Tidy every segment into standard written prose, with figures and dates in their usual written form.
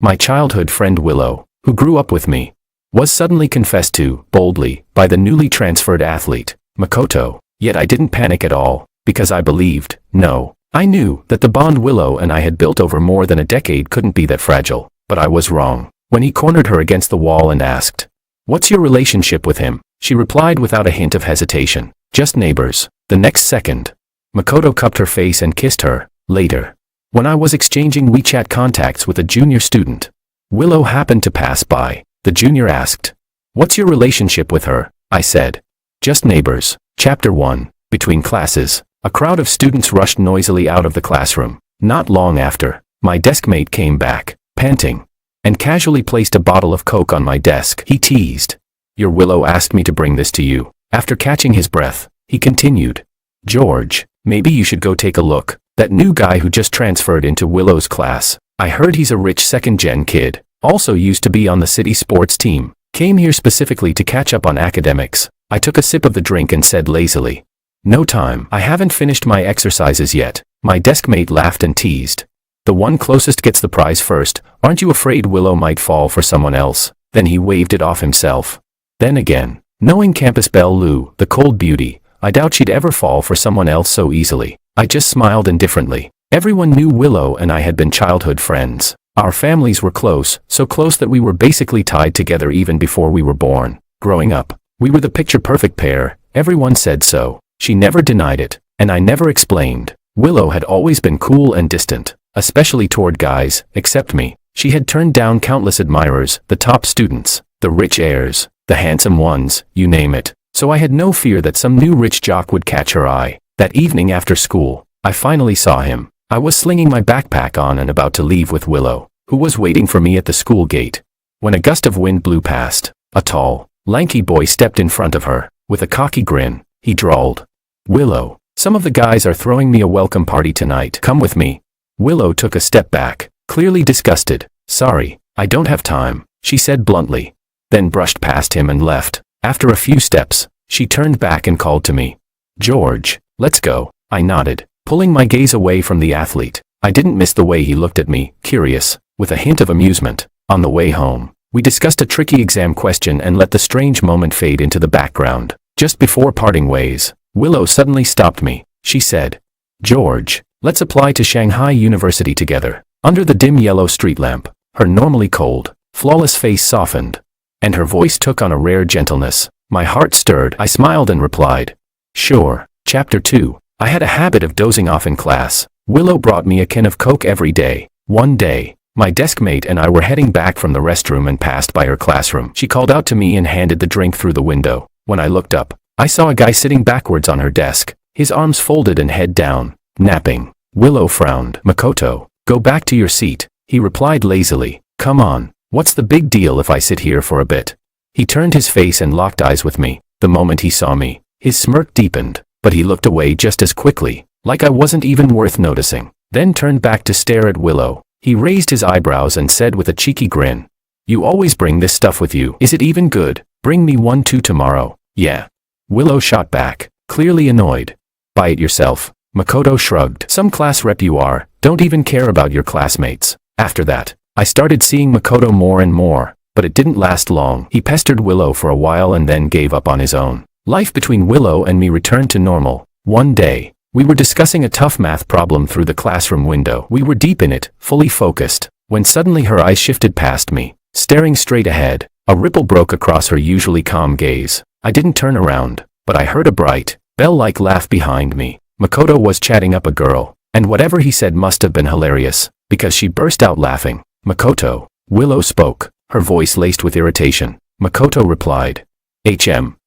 My childhood friend Willow, who grew up with me, was suddenly confessed to, boldly, by the newly transferred athlete, Makoto. Yet I didn't panic at all, because I believed, no, I knew that the bond Willow and I had built over more than a decade couldn't be that fragile. But I was wrong. When he cornered her against the wall and asked, "What's your relationship with him?" she replied without a hint of hesitation, "Just neighbors." The next second, Makoto cupped her face and kissed her. Later, when I was exchanging WeChat contacts with a junior student, Willow happened to pass by. The junior asked, "What's your relationship with her?" I said, "Just neighbors." Chapter 1. Between classes, a crowd of students rushed noisily out of the classroom. Not long after, my deskmate came back, panting, and casually placed a bottle of Coke on my desk. He teased, "Your Willow asked me to bring this to you." After catching his breath, he continued, "George, maybe you should go take a look. That new guy who just transferred into Willow's class. I heard he's a rich second-gen kid, also used to be on the city sports team. Came here specifically to catch up on academics." I took a sip of the drink and said lazily, "No time. I haven't finished my exercises yet." My deskmate laughed and teased, "The one closest gets the prize first. Aren't you afraid Willow might fall for someone else?" Then he waved it off himself. Then again, knowing Campus Belle Lou, the cold beauty, I doubt she'd ever fall for someone else so easily. I just smiled indifferently. Everyone knew Willow and I had been childhood friends. Our families were close, so close that we were basically tied together even before we were born. Growing up, we were the picture-perfect pair. Everyone said so. She never denied it, and I never explained. Willow had always been cool and distant, especially toward guys, except me. She had turned down countless admirers, the top students, the rich heirs, the handsome ones, you name it. So I had no fear that some new rich jock would catch her eye. That evening after school, I finally saw him. I was slinging my backpack on and about to leave with Willow, who was waiting for me at the school gate, when a gust of wind blew past. A tall, lanky boy stepped in front of her. With a cocky grin, he drawled, "Willow, some of the guys are throwing me a welcome party tonight. Come with me." Willow took a step back, clearly disgusted. "Sorry, I don't have time," she said bluntly, then brushed past him and left. After a few steps, she turned back and called to me, "George, let's go." I nodded, pulling my gaze away from the athlete. I didn't miss the way he looked at me, curious, with a hint of amusement. On the way home, we discussed a tricky exam question and let the strange moment fade into the background. Just before parting ways, Willow suddenly stopped me. She said, "George, let's apply to Shanghai University together." Under the dim yellow street lamp, her normally cold, flawless face softened, and her voice took on a rare gentleness. My heart stirred. I smiled and replied, "Sure." Chapter 2. I had a habit of dozing off in class. Willow brought me a can of Coke every day. One day, my deskmate and I were heading back from the restroom and passed by her classroom. She called out to me and handed the drink through the window. When I looked up, I saw a guy sitting backwards on her desk, his arms folded and head down, napping. Willow frowned. "Makoto, go back to your seat," he replied lazily. "Come on, what's the big deal if I sit here for a bit?" He turned his face and locked eyes with me. The moment he saw me, his smirk deepened, but he looked away just as quickly, like I wasn't even worth noticing, then turned back to stare at Willow. He raised his eyebrows and said with a cheeky grin, "You always bring this stuff with you. Is it even good? Bring me one too tomorrow." "Yeah." Willow shot back, clearly annoyed. "Buy it yourself." Makoto shrugged. "Some class rep you are, don't even care about your classmates." After that, I started seeing Makoto more and more, but it didn't last long. He pestered Willow for a while and then gave up on his own. Life between Willow and me returned to normal. One day, we were discussing a tough math problem through the classroom window. We were deep in it, fully focused, when suddenly her eyes shifted past me, staring straight ahead. A ripple broke across her usually calm gaze. I didn't turn around, but I heard a bright, bell-like laugh behind me. Makoto was chatting up a girl, and whatever he said must have been hilarious, because she burst out laughing. "Makoto." Willow spoke, her voice laced with irritation. Makoto replied,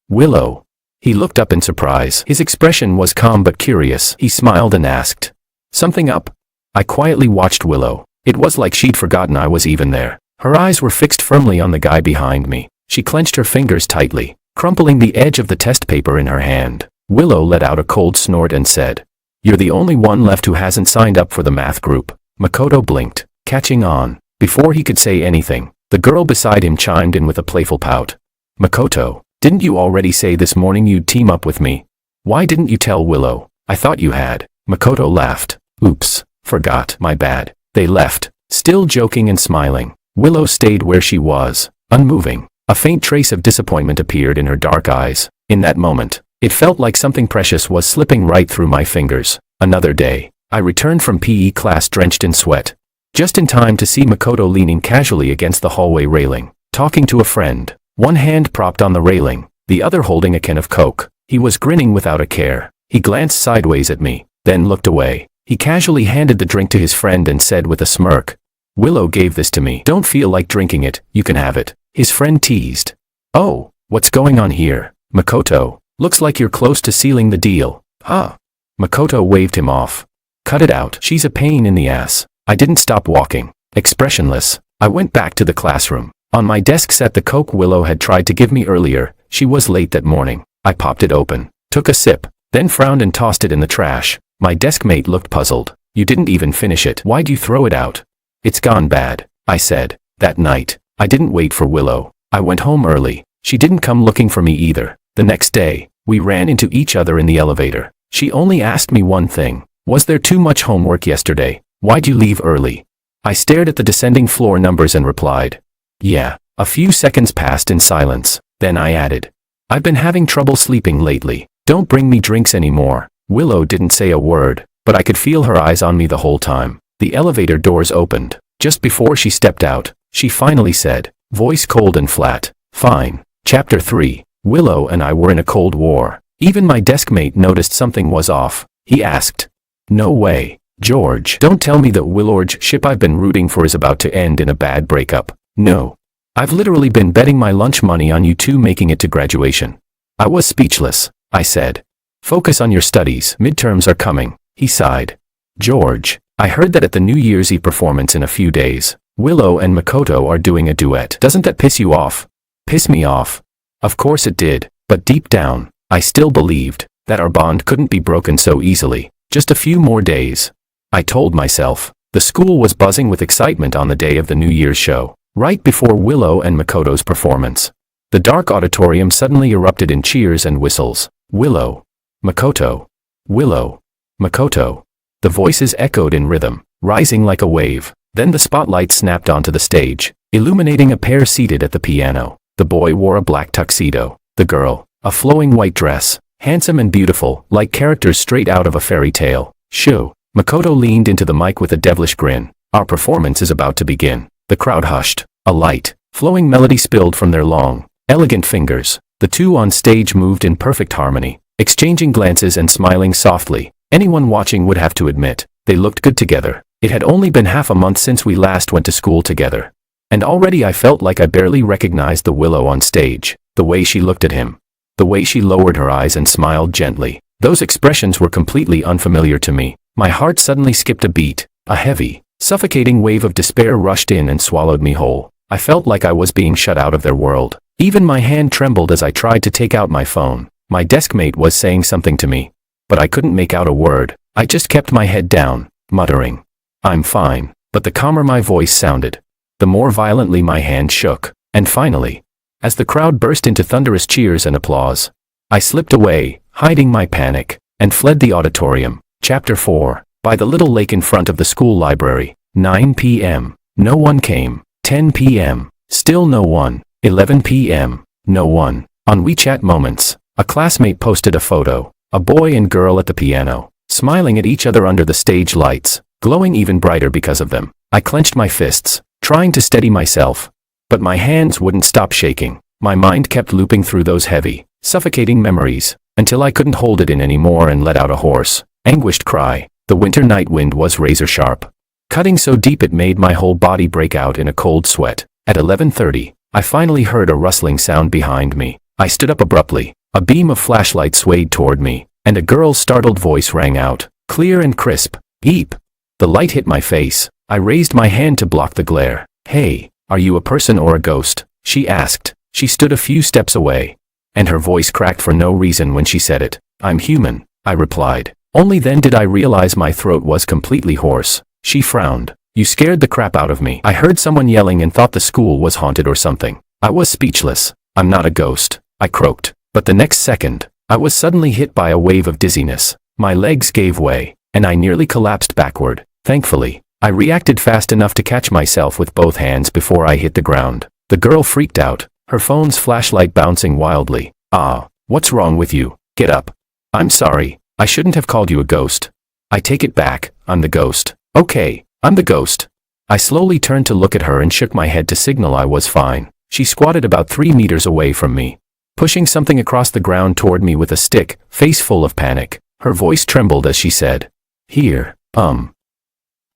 Willow." He looked up in surprise. His expression was calm but curious. He smiled and asked, "Something up?" I quietly watched Willow. It was like she'd forgotten I was even there. Her eyes were fixed firmly on the guy behind me. She clenched her fingers tightly, crumpling the edge of the test paper in her hand. Willow let out a cold snort and said, "You're the only one left who hasn't signed up for the math group." Makoto blinked, catching on. Before he could say anything, the girl beside him chimed in with a playful pout. "Makoto, didn't you already say this morning you'd team up with me? Why didn't you tell Willow? I thought you had." Makoto laughed. "Oops, forgot, my bad." They left, still joking and smiling. Willow stayed where she was, unmoving. A faint trace of disappointment appeared in her dark eyes. In that moment, it felt like something precious was slipping right through my fingers. Another day, I returned from PE class drenched in sweat. Just in time to see Makoto leaning casually against the hallway railing, talking to a friend. One hand propped on the railing, the other holding a can of Coke. He was grinning without a care. He glanced sideways at me, then looked away. He casually handed the drink to his friend and said with a smirk, "Willow gave this to me. Don't feel like drinking it, you can have it." His friend teased. "Oh, what's going on here, Makoto? Looks like you're close to sealing the deal." "Huh?" Makoto waved him off. "Cut it out. She's a pain in the ass." I didn't stop walking. Expressionless, I went back to the classroom. On my desk sat the Coke Willow had tried to give me earlier. She was late that morning. I popped it open, took a sip, then frowned and tossed it in the trash. My deskmate looked puzzled. "You didn't even finish it. Why'd you throw it out?" "It's gone bad," I said. That night, I didn't wait for Willow. I went home early. She didn't come looking for me either. The next day, we ran into each other in the elevator. She only asked me one thing. "Was there too much homework yesterday? Why'd you leave early?" I stared at the descending floor numbers and replied, "Yeah." A few seconds passed in silence. Then I added, "I've been having trouble sleeping lately. Don't bring me drinks anymore." Willow didn't say a word, but I could feel her eyes on me the whole time. The elevator doors opened. Just before she stepped out, she finally said, voice cold and flat, "Fine." Chapter 3. Willow and I were in a cold war. Even my deskmate noticed something was off. He asked, "No way, George. Don't tell me that Willow's ship I've been rooting for is about to end in a bad breakup." "No. I've literally been betting my lunch money on you two making it to graduation." I was speechless. I said, "Focus on your studies. Midterms are coming." He sighed. "George, I heard that at the New Year's Eve performance in a few days, Willow and Makoto are doing a duet. Doesn't that piss you off?" Piss me off? Of course it did, but deep down, I still believed that our bond couldn't be broken so easily. Just a few more days, I told myself. The school was buzzing with excitement on the day of the New Year's show, right before Willow and Makoto's performance. The dark auditorium suddenly erupted in cheers and whistles. "Willow. Makoto. Willow. Makoto." The voices echoed in rhythm, rising like a wave. Then the spotlight snapped onto the stage, illuminating a pair seated at the piano. The boy wore a black tuxedo. The girl, a flowing white dress, handsome and beautiful, like characters straight out of a fairy tale. "Shoo." Makoto leaned into the mic with a devilish grin. "Our performance is about to begin." The crowd hushed. A light, flowing melody spilled from their long, elegant fingers. The two on stage moved in perfect harmony, exchanging glances and smiling softly. Anyone watching would have to admit, they looked good together. It had only been half a month since we last went to school together. And already I felt like I barely recognized the Willow on stage. The way she looked at him. The way she lowered her eyes and smiled gently. Those expressions were completely unfamiliar to me. My heart suddenly skipped a beat. A heavy, suffocating wave of despair rushed in and swallowed me whole. I felt like I was being shut out of their world. Even my hand trembled as I tried to take out my phone. My deskmate was saying something to me, but I couldn't make out a word. I just kept my head down, muttering, "I'm fine." But the calmer my voice sounded, the more violently my hand shook. And finally, as the crowd burst into thunderous cheers and applause, I slipped away, hiding my panic, and fled the auditorium. Chapter 4. By the little lake in front of the school library. 9 p.m. No one came. 10 p.m. Still no one. 11 p.m. No one. On WeChat Moments, a classmate posted a photo. A boy and girl at the piano, smiling at each other under the stage lights, glowing even brighter because of them. I clenched my fists, trying to steady myself, but my hands wouldn't stop shaking. My mind kept looping through those heavy, suffocating memories, until I couldn't hold it in anymore and let out a hoarse, anguished cry. The winter night wind was razor sharp, cutting so deep it made my whole body break out in a cold sweat. At 11:30, I finally heard a rustling sound behind me. I stood up abruptly. A beam of flashlight swayed toward me, and a girl's startled voice rang out, clear and crisp. "Beep." The light hit my face. I raised my hand to block the glare. "Hey, are you a person or a ghost?" she asked. She stood a few steps away, and her voice cracked for no reason when she said it. "I'm human," I replied. Only then did I realize my throat was completely hoarse. She frowned. "You scared the crap out of me. I heard someone yelling and thought the school was haunted or something." I was speechless. "I'm not a ghost," I croaked. But the next second, I was suddenly hit by a wave of dizziness. My legs gave way, and I nearly collapsed backward. Thankfully, I reacted fast enough to catch myself with both hands before I hit the ground. The girl freaked out, her phone's flashlight bouncing wildly. "Ah, what's wrong with you? Get up." "I'm sorry, I shouldn't have called you a ghost." "I take it back, I'm the ghost." "Okay, I'm the ghost." I slowly turned to look at her and shook my head to signal I was fine. She squatted about 3 meters away from me, pushing something across the ground toward me with a stick, face full of panic. Her voice trembled as she said, "Here,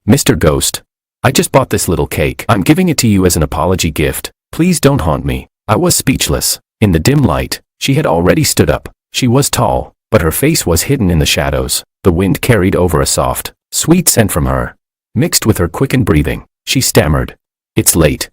Mr. Ghost. I just bought this little cake. I'm giving it to you as an apology gift. Please don't haunt me." I was speechless. In the dim light, she had already stood up. She was tall, but her face was hidden in the shadows. The wind carried over a soft, sweet scent from her, mixed with her quickened breathing. She stammered, "It's late,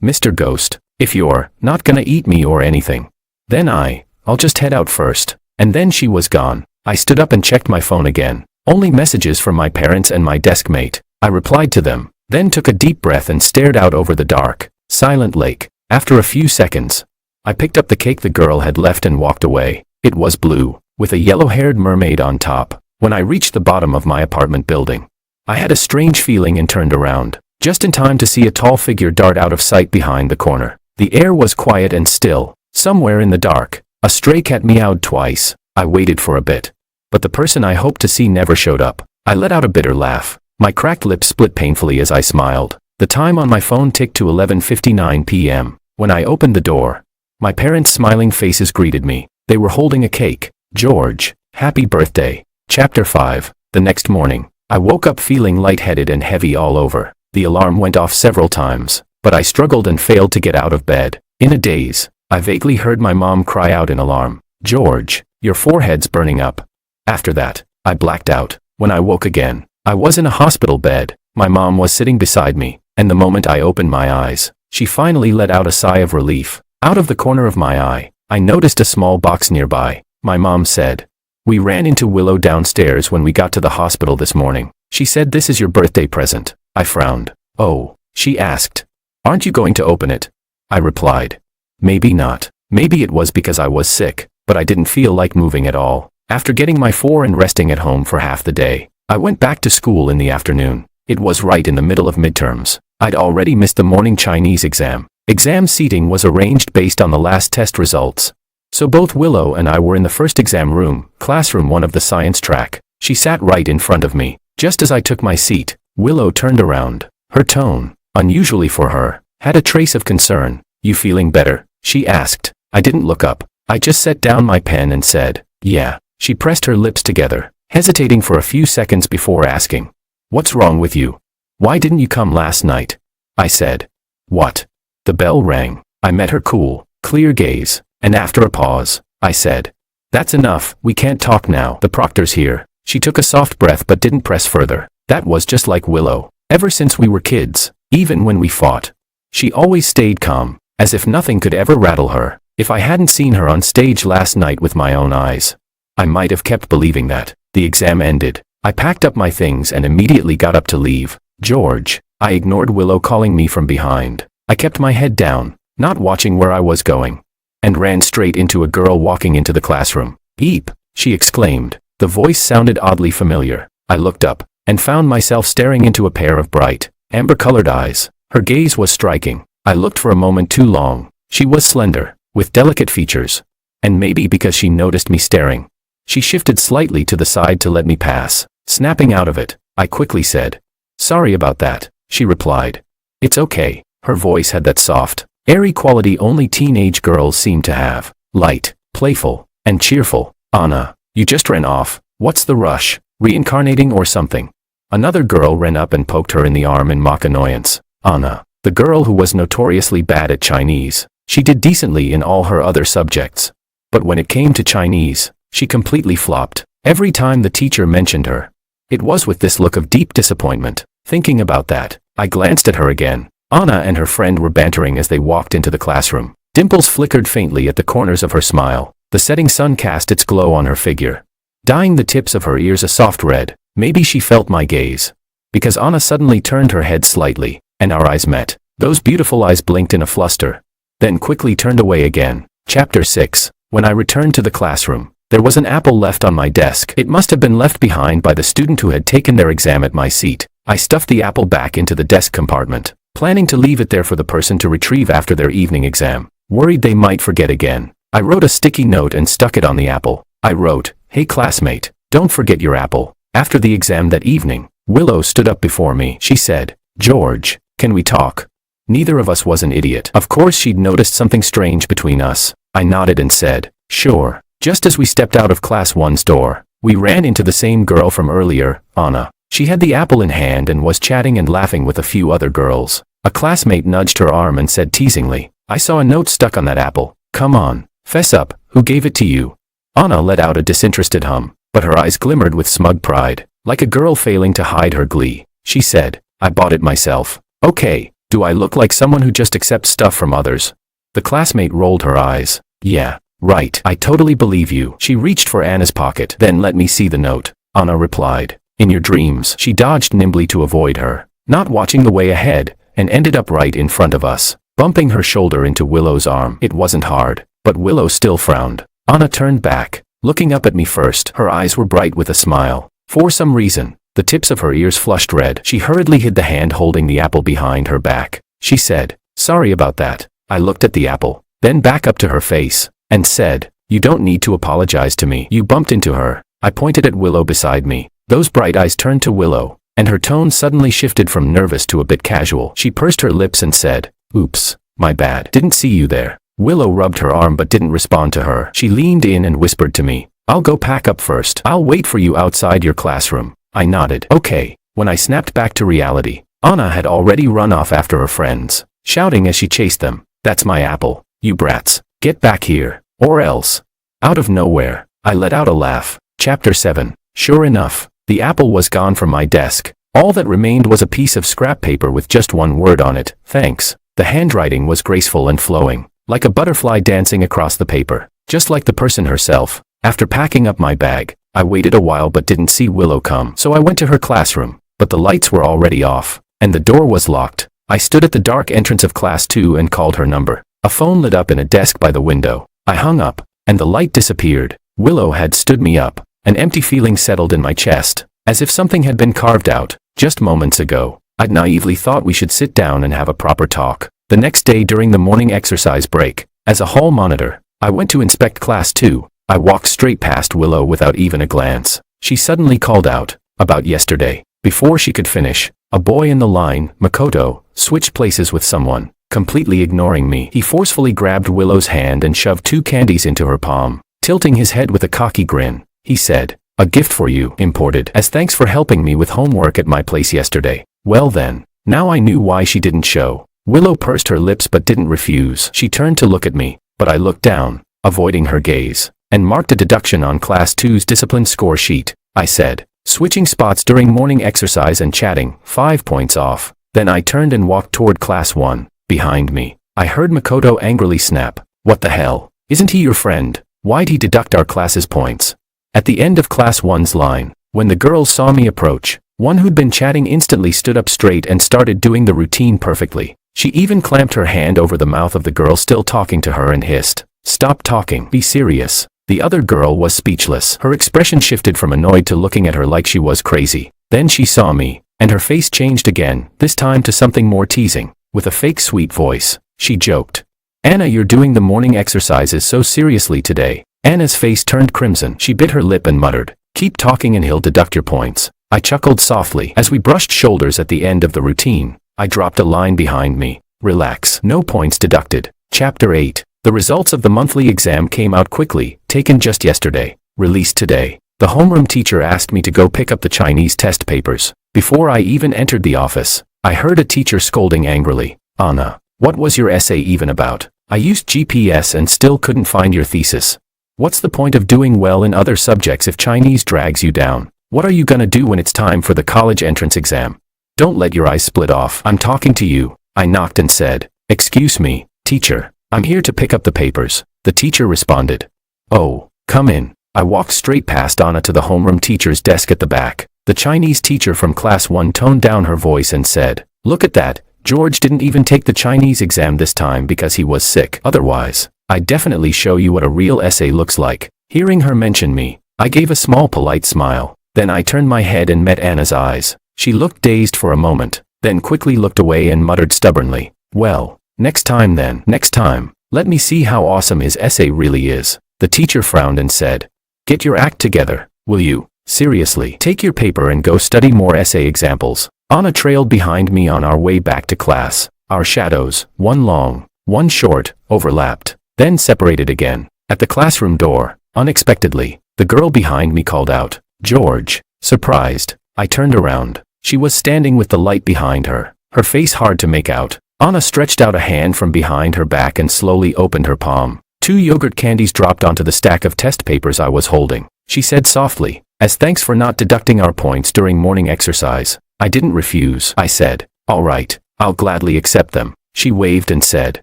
Mr. Ghost, if you're not gonna eat me or anything, then I'll just head out first." And then she was gone. I stood up and checked my phone again. Only messages from my parents and my desk mate. I replied to them, then took a deep breath and stared out over the dark, silent lake. After a few seconds, I picked up the cake the girl had left and walked away. It was blue, with a yellow-haired mermaid on top. When I reached the bottom of my apartment building, I had a strange feeling and turned around, just in time to see a tall figure dart out of sight behind the corner. The air was quiet and still. Somewhere in the dark, a stray cat meowed twice. I waited for a bit, but the person I hoped to see never showed up. I let out a bitter laugh. My cracked lips split painfully as I smiled. The time on my phone ticked to 11:59 p.m. When I opened the door, my parents' smiling faces greeted me. They were holding a cake. "George, happy birthday." Chapter 5. The next morning, I woke up feeling lightheaded and heavy all over. The alarm went off several times, but I struggled and failed to get out of bed. In a daze, I vaguely heard my mom cry out in alarm, "George, your forehead's burning up." After that, I blacked out. When I woke again, I was in a hospital bed. My mom was sitting beside me, and the moment I opened my eyes, she finally let out a sigh of relief. Out of the corner of my eye, I noticed a small box nearby. My mom said, "We ran into Willow downstairs when we got to the hospital this morning. She said this is your birthday present." I frowned. "Oh," she asked. "Aren't you going to open it?" I replied, "Maybe not." Maybe it was because I was sick, but I didn't feel like moving at all. After getting my 4 and resting at home for half the day, I went back to school in the afternoon. It was right in the middle of midterms. I'd already missed the morning Chinese exam. Exam seating was arranged based on the last test results. So both Willow and I were in the first exam room, classroom 1 of the science track. She sat right in front of me. Just as I took my seat, Willow turned around. Her tone, unusually for her, had a trace of concern. "You feeling better?" she asked. I didn't look up. I just set down my pen and said, "Yeah." She pressed her lips together, hesitating for a few seconds before asking, "What's wrong with you? Why didn't you come last night?" I said, "What?" The bell rang. I met her cool, clear gaze, and after a pause, I said, "That's enough, we can't talk now. The proctor's here." She took a soft breath but didn't press further. That was just like Willow. Ever since we were kids, even when we fought, she always stayed calm, as if nothing could ever rattle her. If I hadn't seen her on stage last night with my own eyes, I might have kept believing that. The exam ended. I packed up my things and immediately got up to leave. "George," I ignored Willow calling me from behind. I kept my head down, not watching where I was going, and ran straight into a girl walking into the classroom. "Eep," she exclaimed. The voice sounded oddly familiar. I looked up, and found myself staring into a pair of bright, amber-colored eyes. Her gaze was striking. I looked for a moment too long. She was slender, with delicate features, and maybe because she noticed me staring, she shifted slightly to the side to let me pass. Snapping out of it, I quickly said, "Sorry about that," she replied. "It's okay." Her voice had that soft, airy quality only teenage girls seem to have. Light, playful, and cheerful. "Anna, you just ran off. What's the rush? Reincarnating or something?" Another girl ran up and poked her in the arm in mock annoyance. Anna, the girl who was notoriously bad at Chinese. She did decently in all her other subjects, but when it came to Chinese, she completely flopped. Every time the teacher mentioned her, it was with this look of deep disappointment. Thinking about that, I glanced at her again. Anna and her friend were bantering as they walked into the classroom. Dimples flickered faintly at the corners of her smile. The setting sun cast its glow on her figure, dyeing the tips of her ears a soft red. Maybe she felt my gaze, because Anna suddenly turned her head slightly, and our eyes met. Those beautiful eyes blinked in a fluster, then quickly turned away again. Chapter 6. When I returned to the classroom, there was an apple left on my desk. It must have been left behind by the student who had taken their exam at my seat. I stuffed the apple back into the desk compartment, planning to leave it there for the person to retrieve after their evening exam, worried they might forget again. I wrote a sticky note and stuck it on the apple. I wrote, "Hey classmate, don't forget your apple." After the exam that evening, Willow stood up before me. She said, "George, can we talk?" Neither of us was an idiot. Of course she'd noticed something strange between us. I nodded and said, "Sure." Just as we stepped out of Class 1's door, we ran into the same girl from earlier, Anna. She had the apple in hand and was chatting and laughing with a few other girls. A classmate nudged her arm and said teasingly, "I saw a note stuck on that apple. Come on, fess up, who gave it to you?" Anna let out a disinterested hum, but her eyes glimmered with smug pride, like a girl failing to hide her glee. She said, "I bought it myself." "Okay, do I look like someone who just accepts stuff from others?" The classmate rolled her eyes. "Yeah, right. I totally believe you." She reached for Anna's pocket. "Then let me see the note," Anna replied. "In your dreams." She dodged nimbly to avoid her, not watching the way ahead, and ended up right in front of us, bumping her shoulder into Willow's arm. It wasn't hard, but Willow still frowned. Anna turned back, looking up at me first. Her eyes were bright with a smile. For some reason, the tips of her ears flushed red. She hurriedly hid the hand holding the apple behind her back. She said, "Sorry about that." I looked at the apple, then back up to her face, and said, "You don't need to apologize to me. You bumped into her." I pointed at Willow beside me. Those bright eyes turned to Willow, and her tone suddenly shifted from nervous to a bit casual. She pursed her lips and said, "Oops, my bad. Didn't see you there." Willow rubbed her arm but didn't respond to her. She leaned in and whispered to me, "I'll go pack up first. I'll wait for you outside your classroom." I nodded. Okay. When I snapped back to reality, Anna had already run off after her friends, shouting as she chased them, "That's my apple, you brats. Get back here, or else." Out of nowhere, I let out a laugh. Chapter 7. Sure enough, the apple was gone from my desk. All that remained was a piece of scrap paper with just one word on it, "Thanks." The handwriting was graceful and flowing, like a butterfly dancing across the paper, just like the person herself. After packing up my bag, I waited a while but didn't see Willow come. So I went to her classroom, but the lights were already off, and the door was locked. I stood at the dark entrance of Class 2 and called her number. A phone lit up in a desk by the window. I hung up, and the light disappeared. Willow had stood me up. An empty feeling settled in my chest, as if something had been carved out. Just moments ago, I'd naively thought we should sit down and have a proper talk. The next day during the morning exercise break, as a hall monitor, I went to inspect Class 2. I walked straight past Willow without even a glance. She suddenly called out, "About yesterday." Before she could finish, a boy in the line, Makoto, switched places with someone. Completely ignoring me, he forcefully grabbed Willow's hand and shoved 2 candies into her palm. Tilting his head with a cocky grin, he said, "A gift for you, imported, as thanks for helping me with homework at my place yesterday." Well then, now I knew why she didn't show. Willow pursed her lips but didn't refuse. She turned to look at me, but I looked down, avoiding her gaze, and marked a deduction on Class 2's discipline score sheet. I said, "Switching spots during morning exercise and chatting, 5 points off." Then I turned and walked toward Class 1. Behind me, I heard Makoto angrily snap, "What the hell? Isn't he your friend? Why'd he deduct our class's points?" At the end of Class 1's line, when the girls saw me approach, one who'd been chatting instantly stood up straight and started doing the routine perfectly. She even clamped her hand over the mouth of the girl still talking to her and hissed, "Stop talking, be serious." The other girl was speechless. Her expression shifted from annoyed to looking at her like she was crazy. Then she saw me, and her face changed again, this time to something more teasing. With a fake sweet voice, she joked, "Anna, you're doing the morning exercises so seriously today." Anna's face turned crimson. She bit her lip and muttered, "Keep talking and he'll deduct your points." I chuckled softly. As we brushed shoulders at the end of the routine, I dropped a line behind me, "Relax, no points deducted." Chapter 8. The results of the monthly exam came out quickly, taken just yesterday, released today. The homeroom teacher asked me to go pick up the Chinese test papers. Before I even entered the office, I heard a teacher scolding angrily, "Anna, what was your essay even about? I used GPS and still couldn't find your thesis. What's the point of doing well in other subjects if Chinese drags you down? What are you gonna do when it's time for the college entrance exam? Don't let your eyes split off. I'm talking to you." I knocked and said, "Excuse me, teacher. I'm here to pick up the papers." The teacher responded, "Oh, come in." I walked straight past Anna to the homeroom teacher's desk at the back. The Chinese teacher from Class 1 toned down her voice and said, "Look at that. George didn't even take the Chinese exam this time because he was sick. Otherwise, I'd definitely show you what a real essay looks like." Hearing her mention me, I gave a small polite smile. Then I turned my head and met Anna's eyes. She looked dazed for a moment, then quickly looked away and muttered stubbornly, "Well, next time then, next time. Let me see how awesome his essay really is." The teacher frowned and said, "Get your act together, will you? Seriously, take your paper and go study more essay examples." Anna trailed behind me on our way back to class. Our shadows, one long, one short, overlapped, then separated again. At the classroom door, unexpectedly, the girl behind me called out, "George." Surprised, I turned around. She was standing with the light behind her, her face hard to make out. Anna stretched out a hand from behind her back and slowly opened her palm. 2 yogurt candies dropped onto the stack of test papers I was holding. She said softly, "As thanks for not deducting our points during morning exercise." I didn't refuse. I said, "All right, I'll gladly accept them." She waved and said,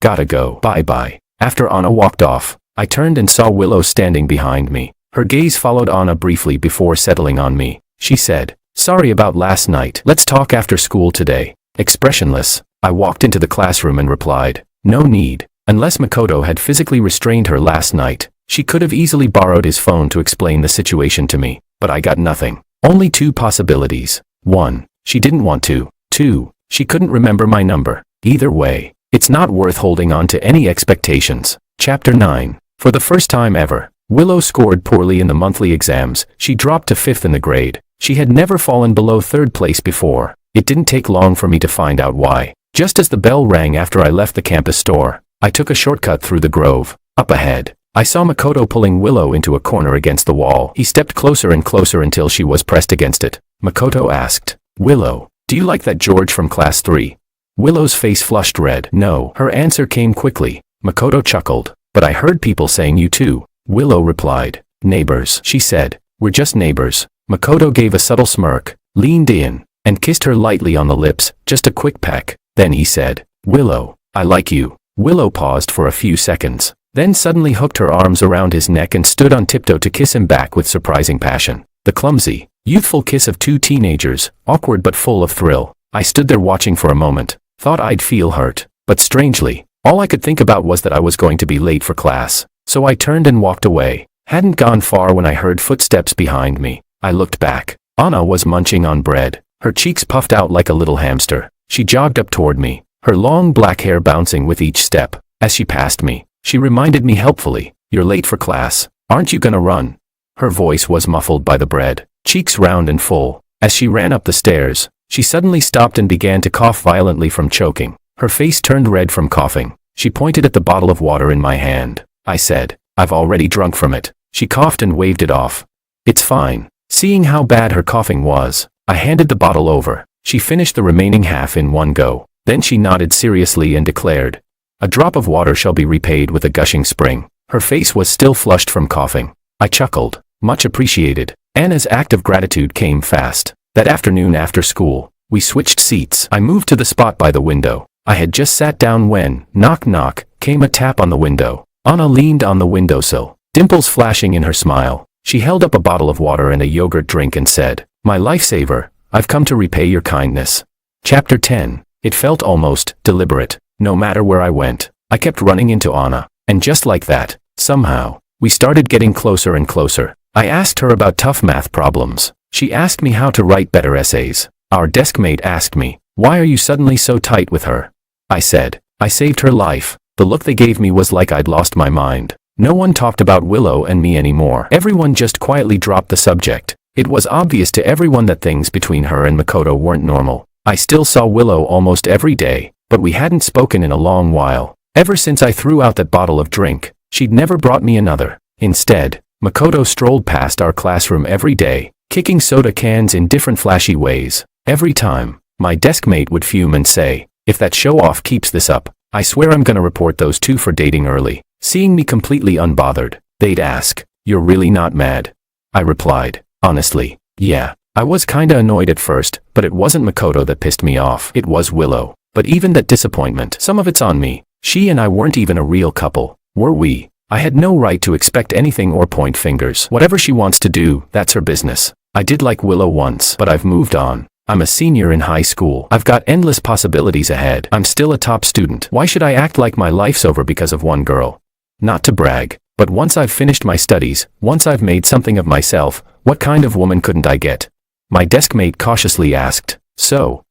"Gotta go. Bye-bye." After Anna walked off, I turned and saw Willow standing behind me. Her gaze followed Anna briefly before settling on me. She said, "Sorry about last night. Let's talk after school today." Expressionless, I walked into the classroom and replied, "No need." Unless Makoto had physically restrained her last night, she could have easily borrowed his phone to explain the situation to me, but I got nothing. Only 2 possibilities. 1, she didn't want to. 2, she couldn't remember my number. Either way, it's not worth holding on to any expectations. Chapter 9. For the first time ever, Willow scored poorly in the monthly exams. She dropped to 5th in the grade. She had never fallen below 3rd place before. It didn't take long for me to find out why. Just as the bell rang after I left the campus store, I took a shortcut through the grove. Up ahead, I saw Makoto pulling Willow into a corner against the wall. He stepped closer and closer until she was pressed against it. Makoto asked, "Willow, do you like that George from class 3? Willow's face flushed red. "No." Her answer came quickly. Makoto chuckled, "But I heard people saying you too." Willow replied, "Neighbors," she said. "We're just neighbors." Makoto gave a subtle smirk, leaned in, and kissed her lightly on the lips, just a quick peck. Then he said, "Willow, I like you." Willow paused for a few seconds, then suddenly hooked her arms around his neck and stood on tiptoe to kiss him back with surprising passion. The clumsy, youthful kiss of 2 teenagers, awkward but full of thrill. I stood there watching for a moment, thought I'd feel hurt, but strangely, all I could think about was that I was going to be late for class. So I turned and walked away. Hadn't gone far when I heard footsteps behind me. I looked back. Anna was munching on bread, her cheeks puffed out like a little hamster. She jogged up toward me, her long black hair bouncing with each step. As she passed me, she reminded me helpfully, "You're late for class. Aren't you gonna run?" Her voice was muffled by the bread, cheeks round and full. As she ran up the stairs, she suddenly stopped and began to cough violently from choking. Her face turned red from coughing. She pointed at the bottle of water in my hand. I said, "I've already drunk from it." She coughed and waved it off. "It's fine." Seeing how bad her coughing was, I handed the bottle over. She finished the remaining half in one go. Then she nodded seriously and declared, "A drop of water shall be repaid with a gushing spring." Her face was still flushed from coughing. I chuckled. Much appreciated. Anna's act of gratitude came fast. That afternoon after school, we switched seats. I moved to the spot by the window. I had just sat down when, knock knock, came a tap on the window. Anna leaned on the windowsill, dimples flashing in her smile. She held up a bottle of water and a yogurt drink and said, "My lifesaver, I've come to repay your kindness." Chapter 10. It felt almost deliberate. No matter where I went, I kept running into Anna. And just like that, somehow, we started getting closer and closer. I asked her about tough math problems. She asked me how to write better essays. Our desk mate asked me, "Why are you suddenly so tight with her?" I said, "I saved her life." The look they gave me was like I'd lost my mind. No one talked about Willow and me anymore. Everyone just quietly dropped the subject. It was obvious to everyone that things between her and Makoto weren't normal. I still saw Willow almost every day, but we hadn't spoken in a long while. Ever since I threw out that bottle of drink, she'd never brought me another. Instead, Makoto strolled past our classroom every day, kicking soda cans in different flashy ways. Every time, my desk mate would fume and say, "If that show-off keeps this up, I swear I'm gonna report those 2 for dating early." Seeing me completely unbothered, they'd ask, "You're really not mad?" I replied, "Honestly, yeah." I was kinda annoyed at first, but it wasn't Makoto that pissed me off. It was Willow. But even that disappointment, some of it's on me. She and I weren't even a real couple, were we? I had no right to expect anything or point fingers. Whatever she wants to do, that's her business. I did like Willow once, but I've moved on. I'm a senior in high school. I've got endless possibilities ahead. I'm still a top student. Why should I act like my life's over because of one girl? Not to brag, but once I've finished my studies, once I've made something of myself, what kind of woman couldn't I get? my deskmate cautiously asked. So,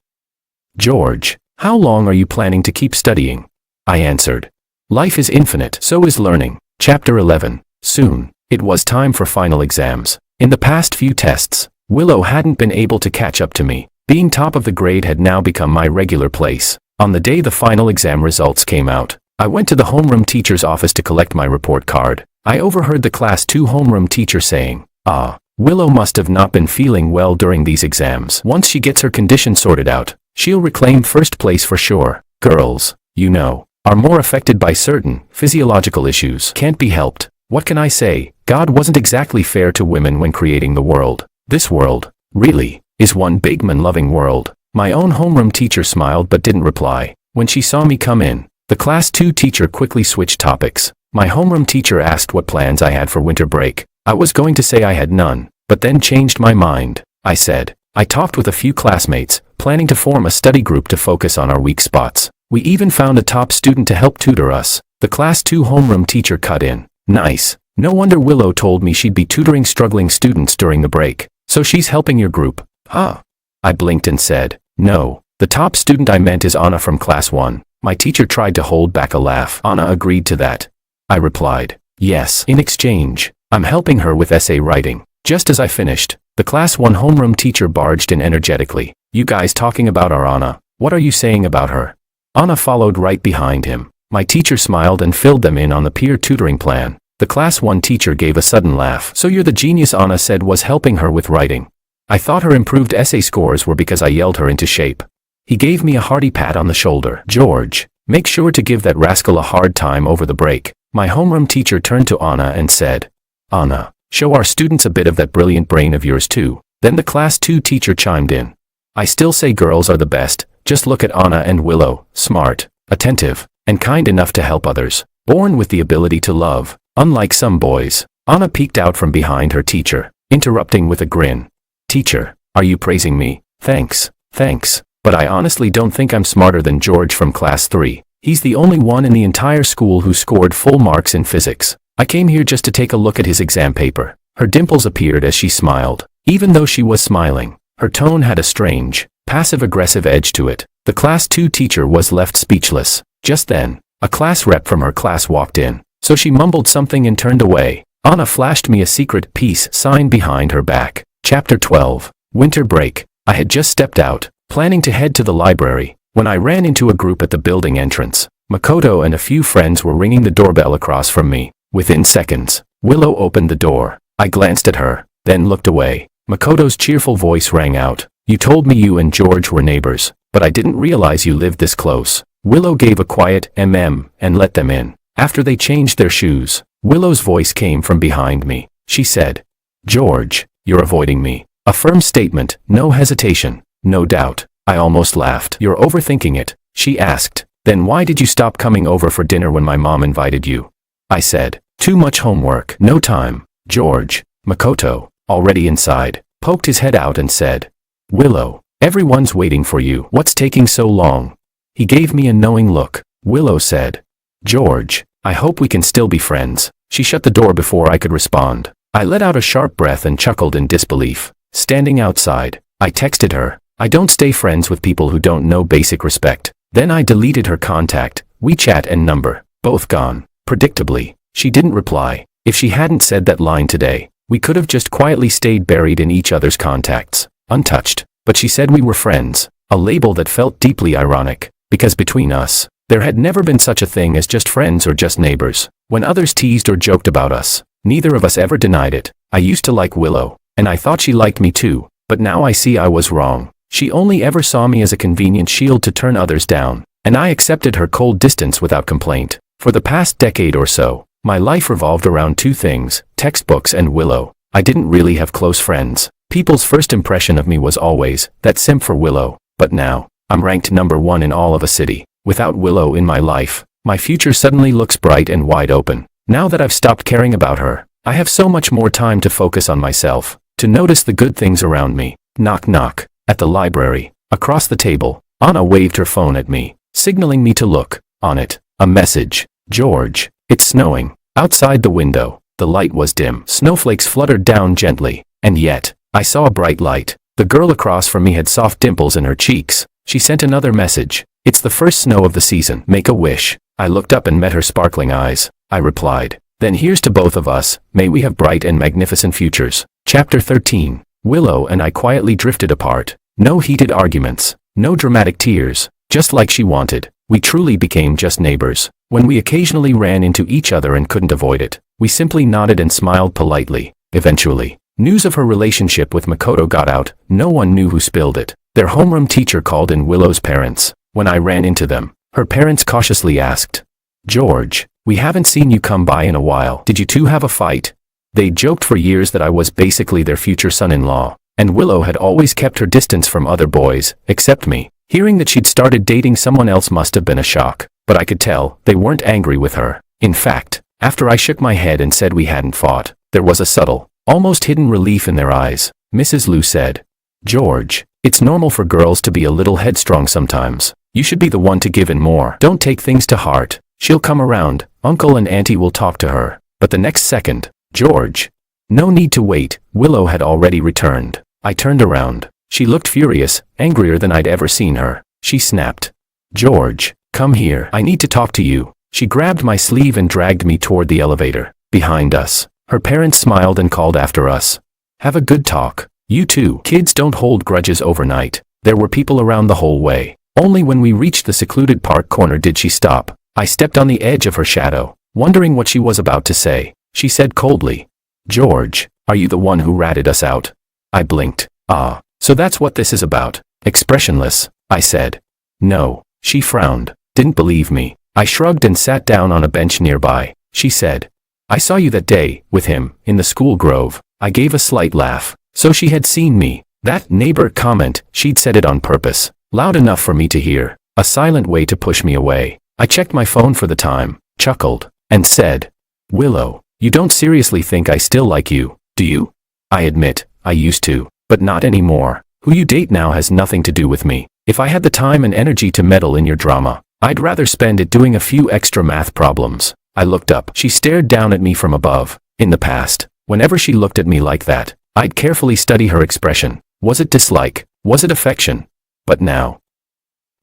George, how long are you planning to keep studying? I answered. Life is infinite, so is learning. Chapter 11. Soon, it was time for final exams. In the past few tests, Willow hadn't been able to catch up to me. Being top of the grade had now become my regular place. On the day the final exam results came out, I went to the homeroom teacher's office to collect my report card. I overheard the Class 2 homeroom teacher saying, Willow must have not been feeling well during these exams. Once she gets her condition sorted out, she'll reclaim first place for sure. Girls, you know, are more affected by certain physiological issues. Can't be helped. What can I say? God wasn't exactly fair to women when creating the world. This world, really, is one big man-loving world. My own homeroom teacher smiled but didn't reply. When she saw me come in, the Class 2 teacher quickly switched topics. My homeroom teacher asked what plans I had for winter break. I was going to say I had none, but then changed my mind. I said, I talked with a few classmates, planning to form a study group to focus on our weak spots. We even found a top student to help tutor us. The Class 2 homeroom teacher cut in. Nice. No wonder Willow told me she'd be tutoring struggling students during the break. So she's helping your group, huh? I blinked and said, no, the top student I meant is Anna from Class 1. My teacher tried to hold back a laugh. Anna agreed to that. I replied, yes. In exchange, I'm helping her with essay writing. Just as I finished, the Class 1 homeroom teacher barged in energetically. You guys talking about our Anna? What are you saying about her? Anna followed right behind him. My teacher smiled and filled them in on the peer tutoring plan. The Class 1 teacher gave a sudden laugh. So you're the genius Anna said was helping her with writing. I thought her improved essay scores were because I yelled her into shape. He gave me a hearty pat on the shoulder. George, make sure to give that rascal a hard time over the break. My homeroom teacher turned to Anna and said, Anna, show our students a bit of that brilliant brain of yours too. Then the Class 2 teacher chimed in. I still say girls are the best. Just look at Anna and Willow, smart, attentive, and kind enough to help others. Born with the ability to love. Unlike some boys, Anna peeked out from behind her teacher, interrupting with a grin. Teacher, are you praising me? Thanks, but I honestly don't think I'm smarter than George from Class 3. He's the only one in the entire school who scored full marks in physics. I came here just to take a look at his exam paper. Her dimples appeared as she smiled. Even though she was smiling, her tone had a strange, passive-aggressive edge to it. The Class 2 teacher was left speechless. Just then, a class rep from her class walked in. So she mumbled something and turned away. Anna flashed me a secret peace sign behind her back. Chapter 12. Winter break. I had just stepped out, planning to head to the library, when I ran into a group at the building entrance. Makoto and a few friends were ringing the doorbell across from me. Within seconds, Willow opened the door. I glanced at her, then looked away. Makoto's cheerful voice rang out. You told me you and George were neighbors, but I didn't realize you lived this close. Willow gave a quiet mm and let them in. After they changed their shoes, Willow's voice came from behind me. She said, George, you're avoiding me. A firm statement, no hesitation, no doubt. I almost laughed. You're overthinking it, she asked. Then why did you stop coming over for dinner when my mom invited you? I said, too much homework. No time. George, Makoto, already inside, poked his head out and said, Willow, everyone's waiting for you. What's taking so long? He gave me a knowing look. Willow said, George, I hope we can still be friends. She shut the door before I could respond. I let out a sharp breath and chuckled in disbelief. Standing outside, I texted her, I don't stay friends with people who don't know basic respect. Then I deleted her contact, WeChat and number, both gone. Predictably, she didn't reply. If she hadn't said that line today, we could have just quietly stayed buried in each other's contacts, untouched. But she said we were friends, a label that felt deeply ironic, because between us, there had never been such a thing as just friends or just neighbors. When others teased or joked about us, neither of us ever denied it. I used to like Willow, and I thought she liked me too, but now I see I was wrong. She only ever saw me as a convenient shield to turn others down, and I accepted her cold distance without complaint. For the past decade or so, my life revolved around two things, textbooks and Willow. I didn't really have close friends. People's first impression of me was always, that simp for Willow. But now, I'm ranked #1 in all of a city. Without Willow in my life, my future suddenly looks bright and wide open. Now that I've stopped caring about her, I have so much more time to focus on myself, to notice the good things around me. Knock knock. At the library, across the table, Anna waved her phone at me, signaling me to look. On it, a message. George, it's snowing. Outside the window, the light was dim. Snowflakes fluttered down gently, and yet, I saw a bright light. The girl across from me had soft dimples in her cheeks. She sent another message. It's the first snow of the season. Make a wish. I looked up and met her sparkling eyes. I replied, then here's to both of us. May we have bright and magnificent futures. Chapter 13. Willow and I quietly drifted apart. No heated arguments. No dramatic tears. Just like she wanted. We truly became just neighbors. When we occasionally ran into each other and couldn't avoid it, we simply nodded and smiled politely. Eventually, news of her relationship with Makoto got out. No one knew who spilled it. Their homeroom teacher called in Willow's parents. When I ran into them, her parents cautiously asked, George, we haven't seen you come by in a while. Did you two have a fight? They joked for years that I was basically their future son-in-law, and Willow had always kept her distance from other boys, except me. Hearing that she'd started dating someone else must have been a shock, but I could tell they weren't angry with her. In fact, after I shook my head and said we hadn't fought, there was a subtle, almost hidden relief in their eyes. Mrs. Liu said, George, it's normal for girls to be a little headstrong sometimes. You should be the one to give in more. Don't take things to heart. She'll come around. Uncle and Auntie will talk to her. But the next second, George. No need to wait. Willow had already returned. I turned around. She looked furious, angrier than I'd ever seen her. She snapped. George, come here. I need to talk to you. She grabbed my sleeve and dragged me toward the elevator. Behind us, her parents smiled and called after us. Have a good talk. You too. Kids don't hold grudges overnight. There were people around the whole way. Only when we reached the secluded park corner did she stop. I stepped on the edge of her shadow, wondering what she was about to say. She said coldly, George, are you the one who ratted us out? I blinked. Ah, so that's what this is about. Expressionless, I said. No. She frowned. Didn't believe me. I shrugged and sat down on a bench nearby. She said, I saw you that day, with him, in the school grove. I gave a slight laugh. So she had seen me. That neighbor comment, she'd said it on purpose. Loud enough for me to hear. A silent way to push me away. I checked my phone for the time, chuckled, and said, Willow, you don't seriously think I still like you, do you? I admit, I used to, but not anymore. Who you date now has nothing to do with me. If I had the time and energy to meddle in your drama, I'd rather spend it doing a few extra math problems. I looked up. She stared down at me from above. In the past, whenever she looked at me like that, I'd carefully study her expression. Was it dislike? Was it affection? But now,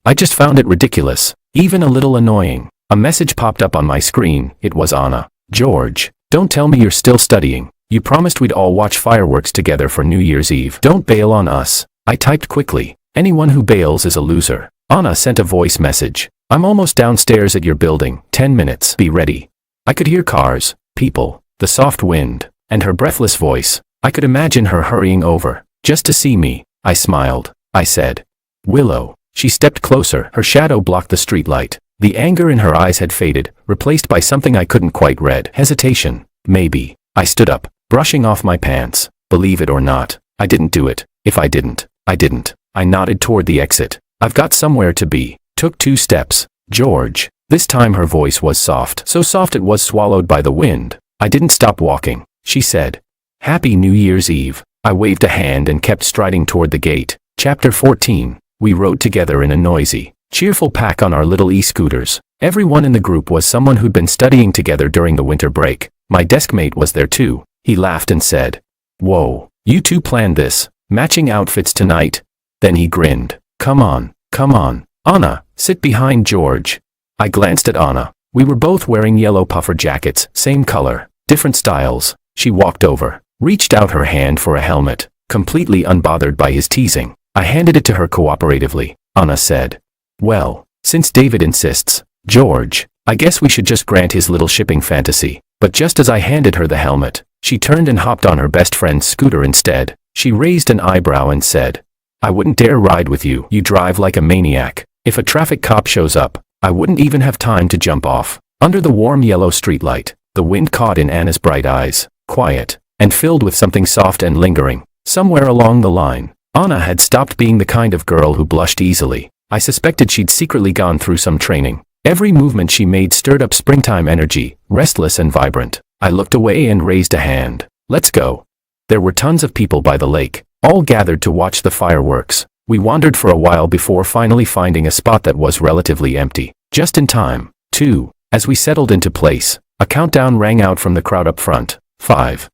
I just found it ridiculous, even a little annoying. A message popped up on my screen. It was Anna. George, don't tell me you're still studying. You promised we'd all watch fireworks together for New Year's Eve. Don't bail on us. I typed quickly. Anyone who bails is a loser. Anna sent a voice message. I'm almost downstairs at your building. 10 minutes. Be ready. I could hear cars, people, the soft wind, and her breathless voice. I could imagine her hurrying over, just to see me. I smiled. I said, Willow. She stepped closer. Her shadow blocked the streetlight. The anger in her eyes had faded, replaced by something I couldn't quite read. Hesitation. Maybe. I stood up, brushing off my pants. Believe it or not, I didn't do it. If I didn't, I didn't. I nodded toward the exit. I've got somewhere to be. Took 2 steps. George. This time her voice was soft. So soft it was swallowed by the wind. I didn't stop walking. She said, Happy New Year's Eve. I waved a hand and kept striding toward the gate. Chapter 14. We rode together in a noisy, cheerful pack on our little e-scooters. Everyone in the group was someone who'd been studying together during the winter break. My deskmate was there too. He laughed and said, Whoa, you two planned this. Matching outfits tonight? Then he grinned. Come on, come on. Anna, sit behind George. I glanced at Anna. We were both wearing yellow puffer jackets, same color, different styles. She walked over, reached out her hand for a helmet, completely unbothered by his teasing. I handed it to her cooperatively. Anna said, Well, since David insists, George, I guess we should just grant his little shipping fantasy. But just as I handed her the helmet, she turned and hopped on her best friend's scooter instead. She raised an eyebrow and said, I wouldn't dare ride with you. You drive like a maniac. If a traffic cop shows up, I wouldn't even have time to jump off. Under the warm yellow streetlight, the wind caught in Anna's bright eyes, quiet, and filled with something soft and lingering. Somewhere along the line, Anna had stopped being the kind of girl who blushed easily. I suspected she'd secretly gone through some training. Every movement she made stirred up springtime energy, restless and vibrant. I looked away and raised a hand. Let's go. There were tons of people by the lake, all gathered to watch the fireworks. We wandered for a while before finally finding a spot that was relatively empty. Just in time, too. As we settled into place, a countdown rang out from the crowd up front. 5,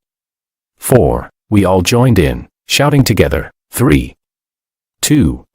4. We all joined in, shouting together. 3, 2,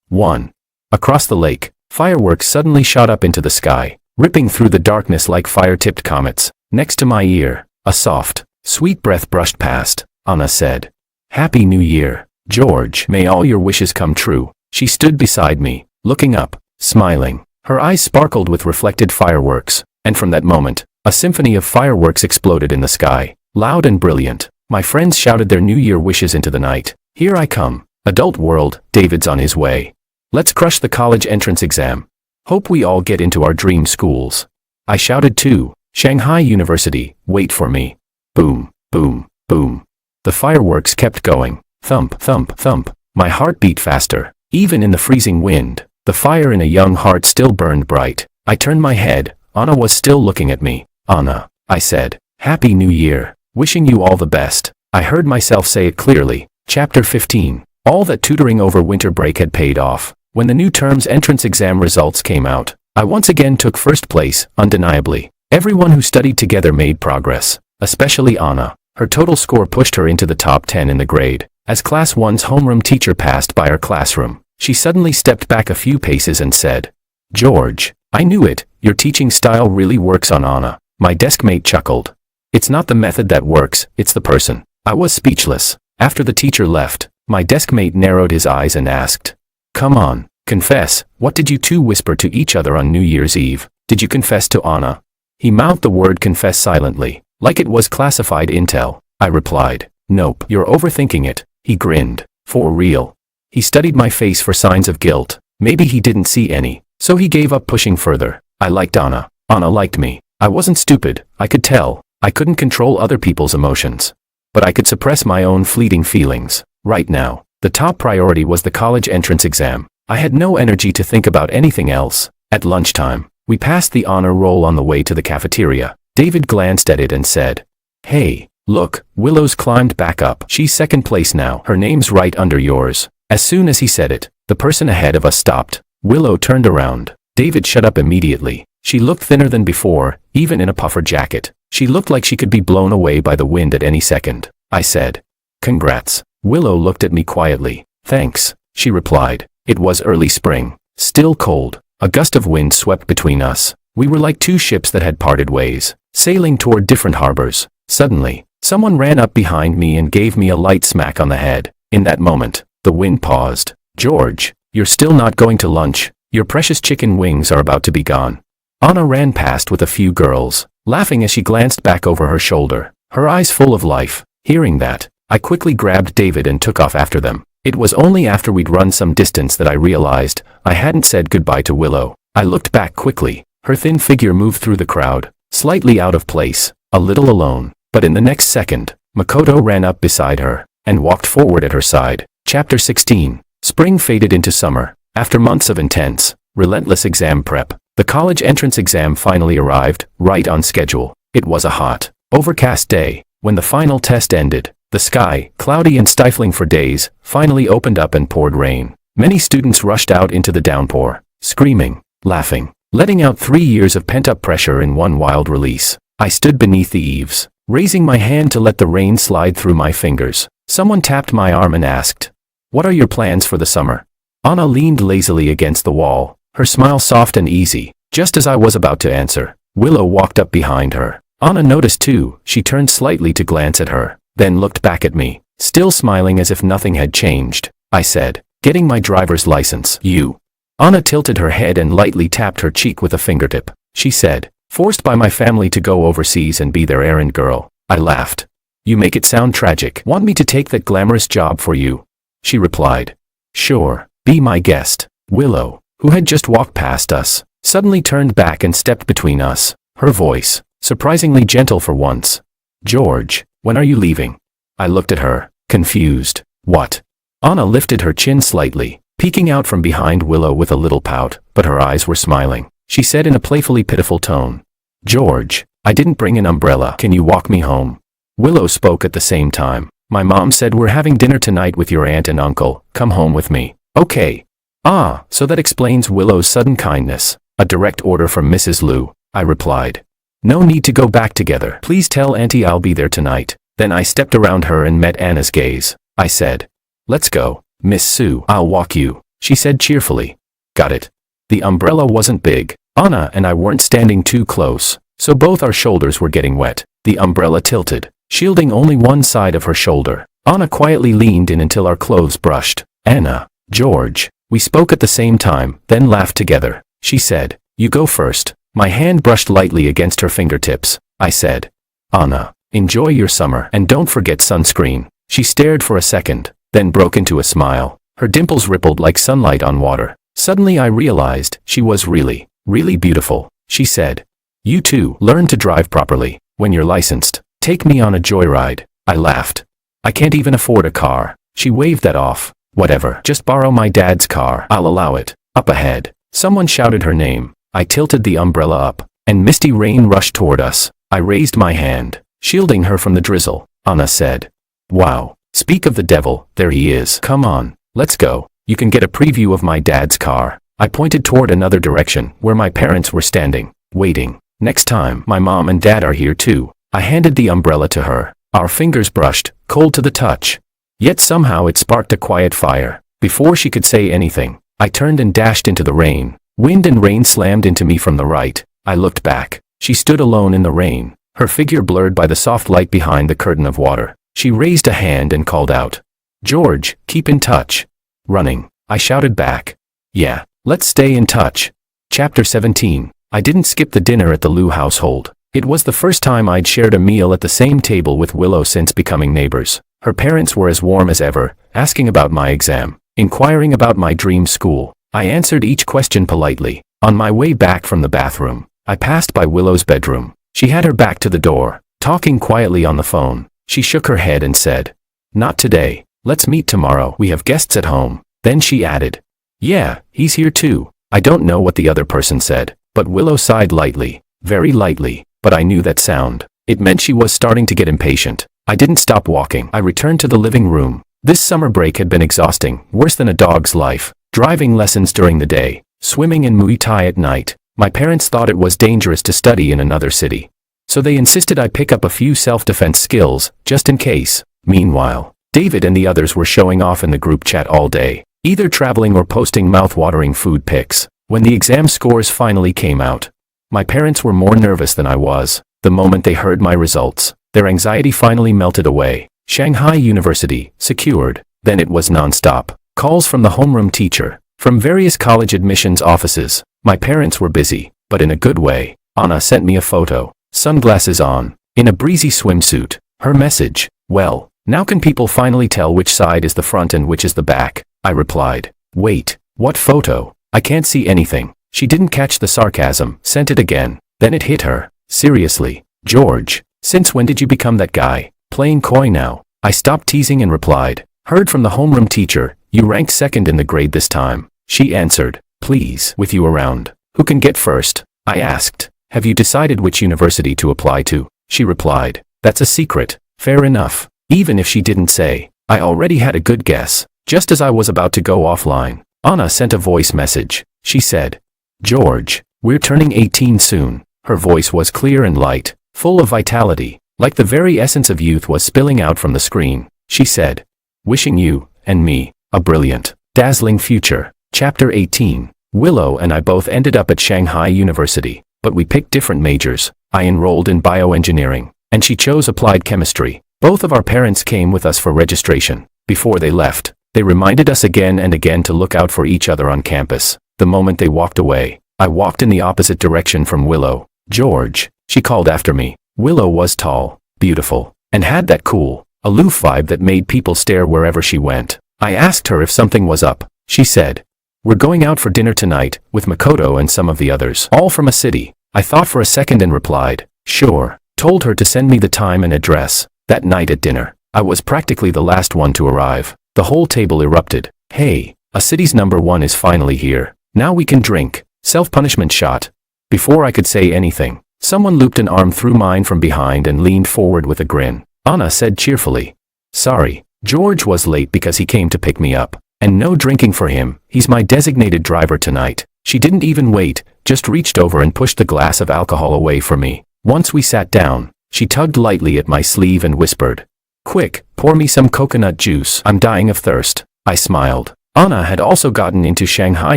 1. Across the lake, fireworks suddenly shot up into the sky, ripping through the darkness like fire-tipped comets. Next to my ear, a soft, sweet breath brushed past. Anna said, "Happy New Year, George. May all your wishes come true." She stood beside me, looking up, smiling. Her eyes sparkled with reflected fireworks, and from that moment, a symphony of fireworks exploded in the sky, loud and brilliant. My friends shouted their New Year wishes into the night. Here I come. Adult world, David's on his way. Let's crush the college entrance exam. Hope we all get into our dream schools. I shouted too. Shanghai University, wait for me. Boom, boom, boom. The fireworks kept going. Thump, thump, thump. My heart beat faster. Even in the freezing wind, the fire in a young heart still burned bright. I turned my head. Anna was still looking at me. "Anna," I said, "Happy New Year. Wishing you all the best." I heard myself say it clearly. Chapter 15. All that tutoring over winter break had paid off. When the new term's entrance exam results came out, I once again took first place, undeniably. Everyone who studied together made progress, especially Anna. Her total score pushed her into the top 10 in the grade. As Class 1's homeroom teacher passed by our classroom, she suddenly stepped back a few paces and said, "George, I knew it, your teaching style really works on Anna." My deskmate chuckled. "It's not the method that works, it's the person." I was speechless. After the teacher left, my deskmate narrowed his eyes and asked, "Come on, confess, what did you two whisper to each other on New Year's Eve? Did you confess to Anna?" He mouthed the word confess silently, like it was classified intel. I replied, "Nope, you're overthinking it." He grinned. "For real?" He studied my face for signs of guilt. Maybe he didn't see any, so he gave up pushing further. I liked Anna. Anna liked me. I wasn't stupid, I could tell. I couldn't control other people's emotions. But I could suppress my own fleeting feelings. Right now, the top priority was the college entrance exam. I had no energy to think about anything else. At lunchtime, we passed the honor roll on the way to the cafeteria. David glanced at it and said, "Hey, look, Willow's climbed back up. She's second place now. Her name's right under yours." As soon as he said it, the person ahead of us stopped. Willow turned around. David shut up immediately. She looked thinner than before, even in a puffer jacket. She looked like she could be blown away by the wind at any second. I said, "Congrats." Willow looked at me quietly. "Thanks," she replied. It was early spring. Still cold. A gust of wind swept between us. We were like two ships that had parted ways, sailing toward different harbors. Suddenly, someone ran up behind me and gave me a light smack on the head. In that moment, the wind paused. "George, you're still not going to lunch. Your precious chicken wings are about to be gone." Anna ran past with a few girls, laughing as she glanced back over her shoulder, her eyes full of life. Hearing that, I quickly grabbed David and took off after them. It was only after we'd run some distance that I realized I hadn't said goodbye to Willow. I looked back quickly. Her thin figure moved through the crowd, slightly out of place, a little alone. But in the next second, Makoto ran up beside her and walked forward at her side. Chapter 16. Spring faded into summer. After months of intense, relentless exam prep, the college entrance exam finally arrived, right on schedule. It was a hot, overcast day. When the final test ended, the sky, cloudy and stifling for days, finally opened up and poured rain. Many students rushed out into the downpour, screaming, laughing, letting out 3 years of pent-up pressure in one wild release. I stood beneath the eaves, raising my hand to let the rain slide through my fingers. Someone tapped my arm and asked, "What are your plans for the summer?" Anna leaned lazily against the wall, her smile soft and easy. Just as I was about to answer, Willow walked up behind her. Anna noticed too. She turned slightly to glance at her, then looked back at me, still smiling as if nothing had changed. I said, "Getting my driver's license." "You?" Anna tilted her head and lightly tapped her cheek with a fingertip. She said, "Forced by my family to go overseas and be their errand girl." I laughed. "You make it sound tragic." "Want me to take that glamorous job for you?" She replied. "Sure, be my guest." Willow, who had just walked past us, suddenly turned back and stepped between us. Her voice, surprisingly gentle for once. "George, when are you leaving?" I looked at her, confused. "What?" Anna lifted her chin slightly, peeking out from behind Willow with a little pout, but her eyes were smiling. She said in a playfully pitiful tone, "George, I didn't bring an umbrella. Can you walk me home?" Willow spoke at the same time. "My mom said we're having dinner tonight with your aunt and uncle. Come home with me." "Okay." "Ah, so that explains Willow's sudden kindness. A direct order from Mrs. Liu," I replied. "No need to go back together. Please tell Auntie I'll be there tonight." Then I stepped around her and met Anna's gaze. I said, Let's go, Miss Sue. I'll walk you, she said cheerfully. Got it. The umbrella wasn't big. Anna and I weren't standing too close, so both our shoulders were getting wet. The umbrella tilted, shielding only one side of her shoulder. Anna quietly leaned in until our clothes brushed. Anna, George. We spoke at the same time, then laughed together. She said, "You go first." My hand brushed lightly against her fingertips. I said, "Anna, enjoy your summer and don't forget sunscreen." She stared for a second, then broke into a smile. Her dimples rippled like sunlight on water. Suddenly I realized she was really, really beautiful. She said, "You too, learn to drive properly. When you're licensed, take me on a joyride." I laughed. "I can't even afford a car." She waved that off. "Whatever, just borrow my dad's car. I'll allow it." Up ahead, someone shouted her name. I tilted the umbrella up, and misty rain rushed toward us. I raised my hand, shielding her from the drizzle. Anna said, "Wow, speak of the devil, there he is. Come on, let's go. You can get a preview of my dad's car." I pointed toward another direction, where my parents were standing, waiting. "Next time, my mom and dad are here too." I handed the umbrella to her. Our fingers brushed, cold to the touch. Yet somehow it sparked a quiet fire. Before she could say anything, I turned and dashed into the rain. Wind and rain slammed into me from the right. I looked back. She stood alone in the rain, her figure blurred by the soft light behind the curtain of water. She raised a hand and called out, "George, keep in touch." Running, I shouted back, "Yeah, let's stay in touch." Chapter 17. I didn't skip the dinner at the Liu household. It was the first time I'd shared a meal at the same table with Willow since becoming neighbors. Her parents were as warm as ever, asking about my exam, inquiring about my dream school. I answered each question politely. On my way back from the bathroom, I passed by Willow's bedroom. She had her back to the door, talking quietly on the phone. She shook her head and said, "Not today. Let's meet tomorrow. We have guests at home." Then she added, "Yeah, he's here too." I don't know what the other person said, but Willow sighed lightly, very lightly, but I knew that sound. It meant she was starting to get impatient. I didn't stop walking. I returned to the living room. This summer break had been exhausting, worse than a dog's life. Driving lessons during the day, swimming and Muay Thai at night. My parents thought it was dangerous to study in another city, so they insisted I pick up a few self-defense skills, just in case. Meanwhile, David and the others were showing off in the group chat all day, either traveling or posting mouth-watering food pics. When the exam scores finally came out, my parents were more nervous than I was. The moment they heard my results, their anxiety finally melted away. Shanghai University, secured. Then it was non-stop. Calls from the homeroom teacher, from various college admissions offices. My parents were busy, but in a good way. Anna sent me a photo, sunglasses on, in a breezy swimsuit. Her message, "Well, now can people finally tell which side is the front and which is the back?" I replied, "Wait, what photo? I can't see anything." She didn't catch the sarcasm, sent it again. Then it hit her. "Seriously, George, since when did you become that guy? Playing coy now." I stopped teasing and replied, "Heard from the homeroom teacher, you ranked second in the grade this time." She answered, "Please, with you around, who can get first?" I asked, "Have you decided which university to apply to?" She replied, "That's a secret." Fair enough. Even if she didn't say, I already had a good guess. Just as I was about to go offline, Anna sent a voice message. She said, "George, we're turning 18 soon." Her voice was clear and light, full of vitality, like the very essence of youth was spilling out from the screen. She said, "Wishing you, and me, a brilliant, dazzling future." Chapter 18. Willow and I both ended up at Shanghai University, but we picked different majors. I enrolled in bioengineering, and she chose applied chemistry. Both of our parents came with us for registration. Before they left, they reminded us again and again to look out for each other on campus. The moment they walked away, I walked in the opposite direction from Willow. "George," she called after me. Willow was tall, beautiful, and had that cool, aloof vibe that made people stare wherever she went. I asked her if something was up. She said, "We're going out for dinner tonight, with Makoto and some of the others, all from a city." I thought for a second and replied, "Sure." Told her to send me the time and address. That night at dinner, I was practically the last one to arrive. The whole table erupted. "Hey, a city's #1 is finally here. Now we can drink." Self-punishment shot. Before I could say anything, someone looped an arm through mine from behind and leaned forward with a grin. Anna said cheerfully, "Sorry, George was late because he came to pick me up. And no drinking for him, he's my designated driver tonight." She didn't even wait, just reached over and pushed the glass of alcohol away from me. Once we sat down, she tugged lightly at my sleeve and whispered, "Quick, Pour me some coconut juice. I'm dying of thirst. I smiled. Anna had also gotten into Shanghai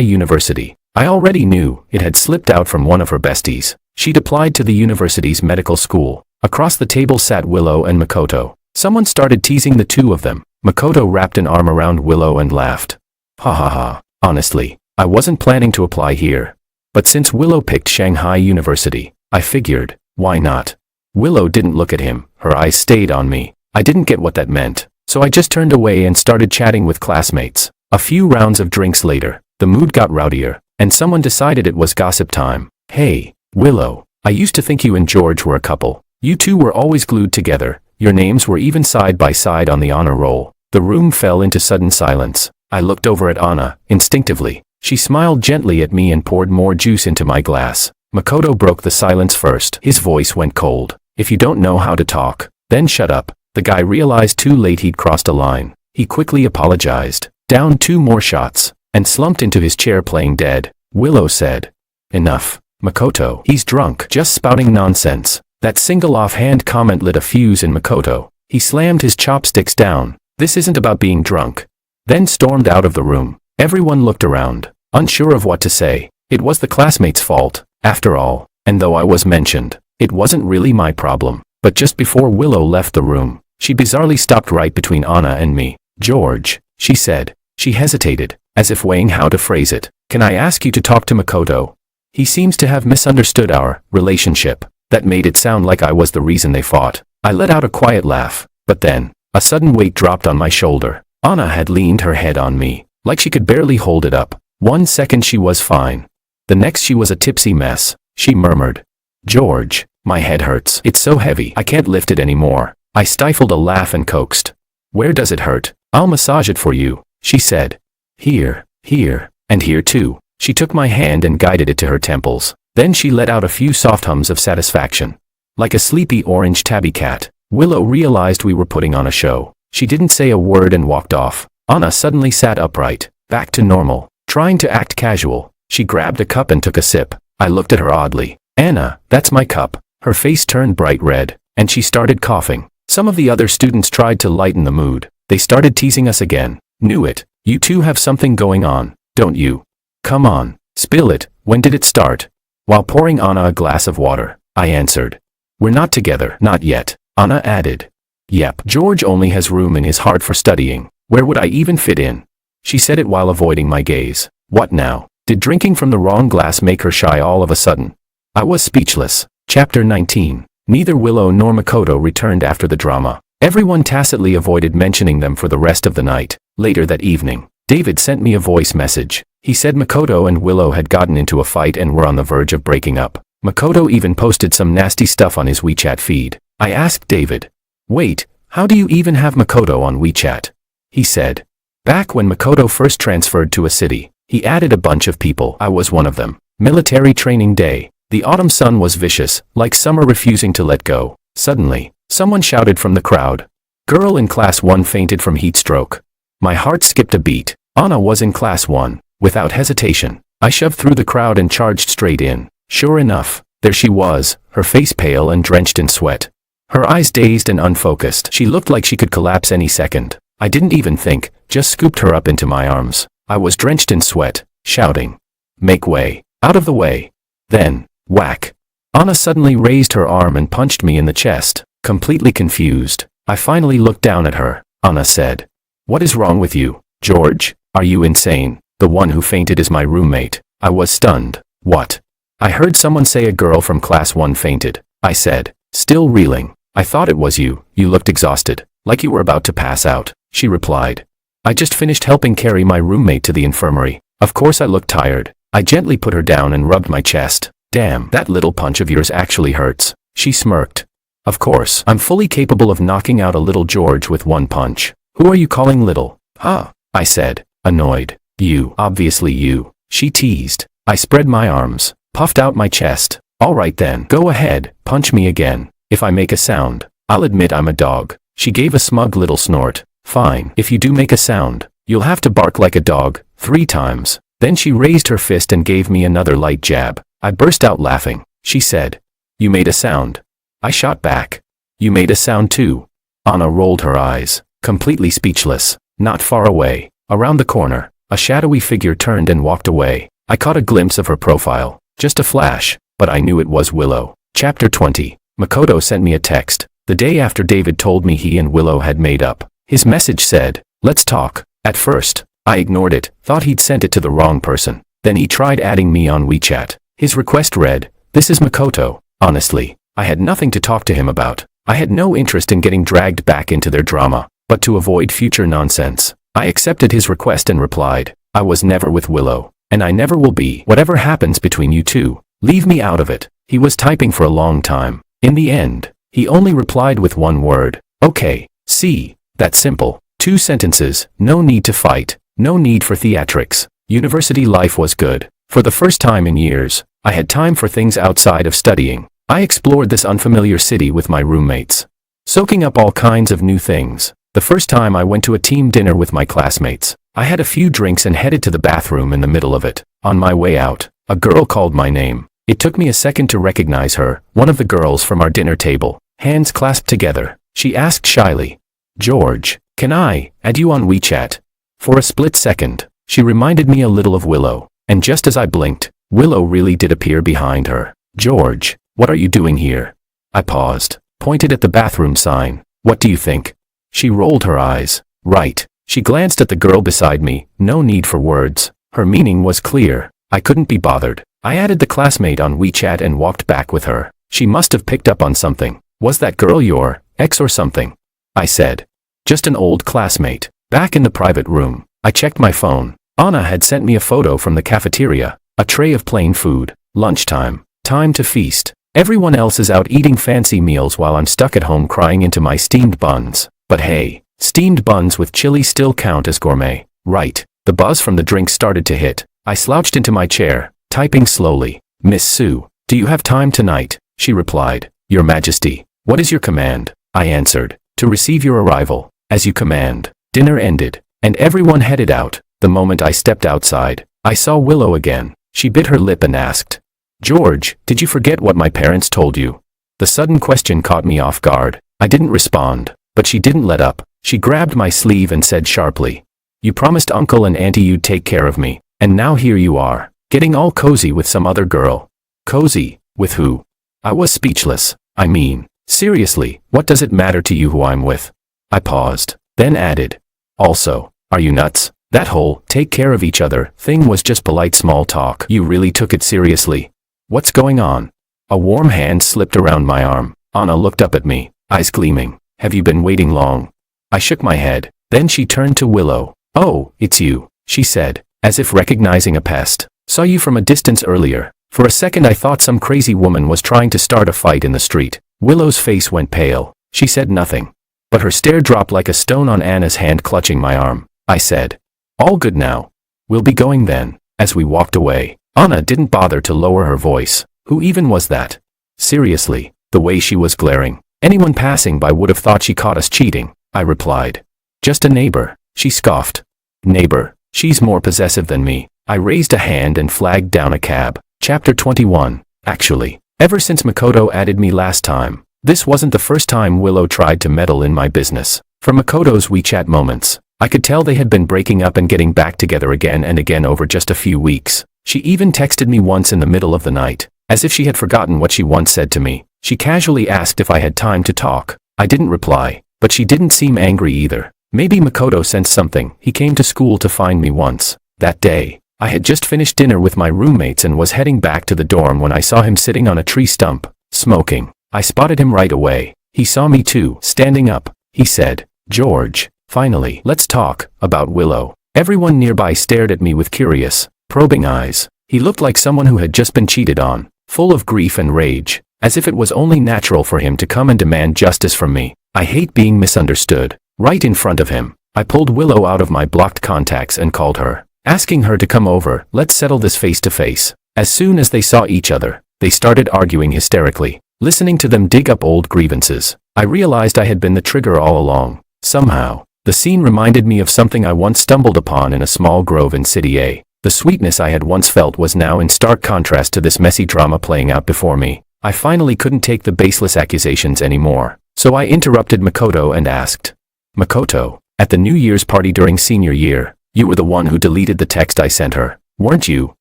University. I already knew it had slipped out from one of her besties. She'd applied to the university's medical school. Across the table sat Willow and Makoto. Someone started teasing the two of them. Makoto wrapped an arm around Willow and laughed. Ha ha ha. Honestly, I wasn't planning to apply here. But since Willow picked Shanghai University, I figured, why not? Willow didn't look at him. Her eyes stayed on me. I didn't get what that meant, so I just turned away and started chatting with classmates. A few rounds of drinks later, the mood got rowdier, and someone decided it was gossip time. Hey, Willow, I used to think you and George were a couple. You two were always glued together. Your names were even side by side on the honor roll. The room fell into sudden silence. I looked over at Anna, instinctively. She smiled gently at me and poured more juice into my glass. Makoto broke the silence first. His voice went cold. If you don't know how to talk, then shut up. The guy realized too late he'd crossed a line. He quickly apologized, downed 2 more shots, and slumped into his chair playing dead. Willow said, "Enough, Makoto. He's drunk, just spouting nonsense." That single offhand comment lit a fuse in Makoto. He slammed his chopsticks down. "This isn't about being drunk." Then stormed out of the room. Everyone looked around, unsure of what to say. It was the classmates' fault, after all, and though I was mentioned, it wasn't really my problem. But just before Willow left the room, she bizarrely stopped right between Anna and me. "George," she said. She hesitated, as if weighing how to phrase it. "Can I ask you to talk to Makoto? He seems to have misunderstood our relationship." That made it sound like I was the reason they fought. I let out a quiet laugh, but then, a sudden weight dropped on my shoulder. Anna had leaned her head on me, like she could barely hold it up. 1 second she was fine. The next she was a tipsy mess. She murmured, "George, my head hurts. It's so heavy, I can't lift it anymore." I stifled a laugh and coaxed. "Where does it hurt? I'll massage it for you," she said. "Here, here, and here too." She took my hand and guided it to her temples. Then she let out a few soft hums of satisfaction. Like a sleepy orange tabby cat, Willow realized we were putting on a show. She didn't say a word and walked off. Anna suddenly sat upright, back to normal, trying to act casual. She grabbed a cup and took a sip. I looked at her oddly. "Anna, that's my cup." Her face turned bright red, and she started coughing. Some of the other students tried to lighten the mood. They started teasing us again. "Knew it. You two have something going on, don't you? Come on, spill it. When did it start?" While pouring Anna a glass of water, I answered, "We're not together, not yet." Anna added, "Yep, George only has room in his heart for studying. Where would I even fit in?" She said it while avoiding my gaze. What now? Did drinking from the wrong glass make her shy all of a sudden? I was speechless. Chapter 19. Neither Willow nor Makoto returned after the drama. Everyone tacitly avoided mentioning them for the rest of the night. Later that evening, David sent me a voice message. He said Makoto and Willow had gotten into a fight and were on the verge of breaking up. Makoto even posted some nasty stuff on his WeChat feed. I asked David, "Wait, how do you even have Makoto on WeChat?" He said, "Back when Makoto first transferred to a city, he added a bunch of people. I was one of them. Military training day. The autumn sun was vicious, like summer refusing to let go. Suddenly, someone shouted from the crowd, 'Girl in class 1 fainted from heat stroke.' My heart skipped a beat. Anna was in class 1. Without hesitation, I shoved through the crowd and charged straight in. Sure enough, there she was, her face pale and drenched in sweat. Her eyes dazed and unfocused. She looked like she could collapse any second. I didn't even think, just scooped her up into my arms. I was drenched in sweat, shouting, 'Make way, out of the way.' Then, whack. Anna suddenly raised her arm and punched me in the chest. Completely confused, I finally looked down at her. Anna said, 'What is wrong with you, George? Are you insane? The one who fainted is my roommate.' I was stunned. What? I heard someone say a girl from class 1 fainted, I said, still reeling. I thought it was you. You looked exhausted, like you were about to pass out, she replied. I just finished helping carry my roommate to the infirmary. Of course I looked tired. I gently put her down and rubbed my chest. Damn, that little punch of yours actually hurts. She smirked. Of course, I'm fully capable of knocking out a little George with 1 punch. Who are you calling little? Huh? I said, annoyed. You, obviously you, she teased. I spread my arms, puffed out my chest. All right then, go ahead, punch me again. If I make a sound, I'll admit I'm a dog. She gave a smug little snort. Fine, if you do make a sound, you'll have to bark like a dog, 3 times. Then she raised her fist and gave me another light jab. I burst out laughing. She said, "You made a sound." I shot back. "You made a sound too." Anna rolled her eyes. completely speechless. Not far away, around the corner, a shadowy figure turned and walked away. I caught a glimpse of her profile. Just a flash, but I knew it was Willow. Chapter 20. Makoto sent me a text, the day after David told me he and Willow had made up. His message said, "Let's talk." At first, I ignored it, thought he'd sent it to the wrong person. Then he tried adding me on WeChat. His request read, "This is Makoto." Honestly, I had nothing to talk to him about. I had no interest in getting dragged back into their drama, but to avoid future nonsense, I accepted his request and replied, "I was never with Willow, and I never will be. Whatever happens between you two, leave me out of it." He was typing for a long time. In the end, he only replied with one word, "Okay, see, that's simple." 2 sentences, no need to fight, no need for theatrics. University life was good. For the first time in years, I had time for things outside of studying. I explored this unfamiliar city with my roommates, soaking up all kinds of new things. The first time I went to a team dinner with my classmates, I had a few drinks and headed to the bathroom in the middle of it. On my way out, a girl called my name. It took me a second to recognize her, one of the girls from our dinner table. Hands clasped together, she asked shyly, "George, can I add you on WeChat?" For a split second, she reminded me a little of Willow, and just as I blinked, Willow really did appear behind her. "George, what are you doing here?" I paused, pointed at the bathroom sign. "What do you think?" She rolled her eyes. "Right." She glanced at the girl beside me, no need for words. Her meaning was clear. I couldn't be bothered. I added the classmate on WeChat and walked back with her. She must have picked up on something. "Was that girl your ex or something?" I said. "Just an old classmate." Back in the private room, I checked my phone. Anna had sent me a photo from the cafeteria, a tray of plain food. Lunchtime. Time to feast. Everyone else is out eating fancy meals while I'm stuck at home crying into my steamed buns. But hey, steamed buns with chili still count as gourmet, right? The buzz from the drink started to hit. I slouched into my chair, typing slowly. "Miss Sue, do you have time tonight?" She replied, "Your Majesty, what is your command?" I answered, "To receive your arrival, as you command." Dinner ended, and everyone headed out. The moment I stepped outside, I saw Willow again. She bit her lip and asked, "George, did you forget what my parents told you?" The sudden question caught me off guard. I didn't respond, but she didn't let up. She grabbed my sleeve and said sharply, "You promised Uncle and Auntie you'd take care of me, and now here you are, getting all cozy with some other girl." "Cozy? With who?" I was speechless. "I mean, seriously, what does it matter to you who I'm with?" I paused, then added, "Also, are you nuts? That whole take care of each other thing was just polite small talk. You really took it seriously. What's going on?" A warm hand slipped around my arm. Anna looked up at me, eyes gleaming. "Have you been waiting long?" I shook my head. Then she turned to Willow. "Oh, it's you," she said, as if recognizing a pest. "Saw you from a distance earlier." For a second I thought some crazy woman was trying to start a fight in the street. Willow's face went pale. She said nothing, but her stare dropped like a stone on Anna's hand clutching my arm. I said, "All good now. We'll be going then." As we walked away, Anna didn't bother to lower her voice. Who even was that? Seriously, the way she was glaring. Anyone passing by would have thought she caught us cheating. I replied, "Just a neighbor." She scoffed. "Neighbor? She's more possessive than me." I raised a hand and flagged down a cab. Chapter 21. Actually, ever since Makoto added me last time, this wasn't the first time Willow tried to meddle in my business. From Makoto's WeChat moments, I could tell they had been breaking up and getting back together again and again over just a few weeks. She even texted me once in the middle of the night, as if she had forgotten what she once said to me. She casually asked if I had time to talk. I didn't reply, but she didn't seem angry either. Maybe Makoto sensed something. He came to school to find me once. That day, I had just finished dinner with my roommates and was heading back to the dorm when I saw him sitting on a tree stump, smoking. I spotted him right away. He saw me too. Standing up, he said, "George, finally, let's talk about Willow." Everyone nearby stared at me with curious, probing eyes. He looked like someone who had just been cheated on, full of grief and rage, as if it was only natural for him to come and demand justice from me. I hate being misunderstood. Right in front of him, I pulled Willow out of my blocked contacts and called her, asking her to come over. "Let's settle this face to face." As soon as they saw each other, they started arguing hysterically. Listening to them dig up old grievances, I realized I had been the trigger all along. Somehow, the scene reminded me of something I once stumbled upon in a small grove in City A. The sweetness I had once felt was now in stark contrast to this messy drama playing out before me. I finally couldn't take the baseless accusations anymore, so I interrupted Makoto and asked, Makoto, at the New Year's party during senior year, you were the one who deleted the text I sent her, weren't you?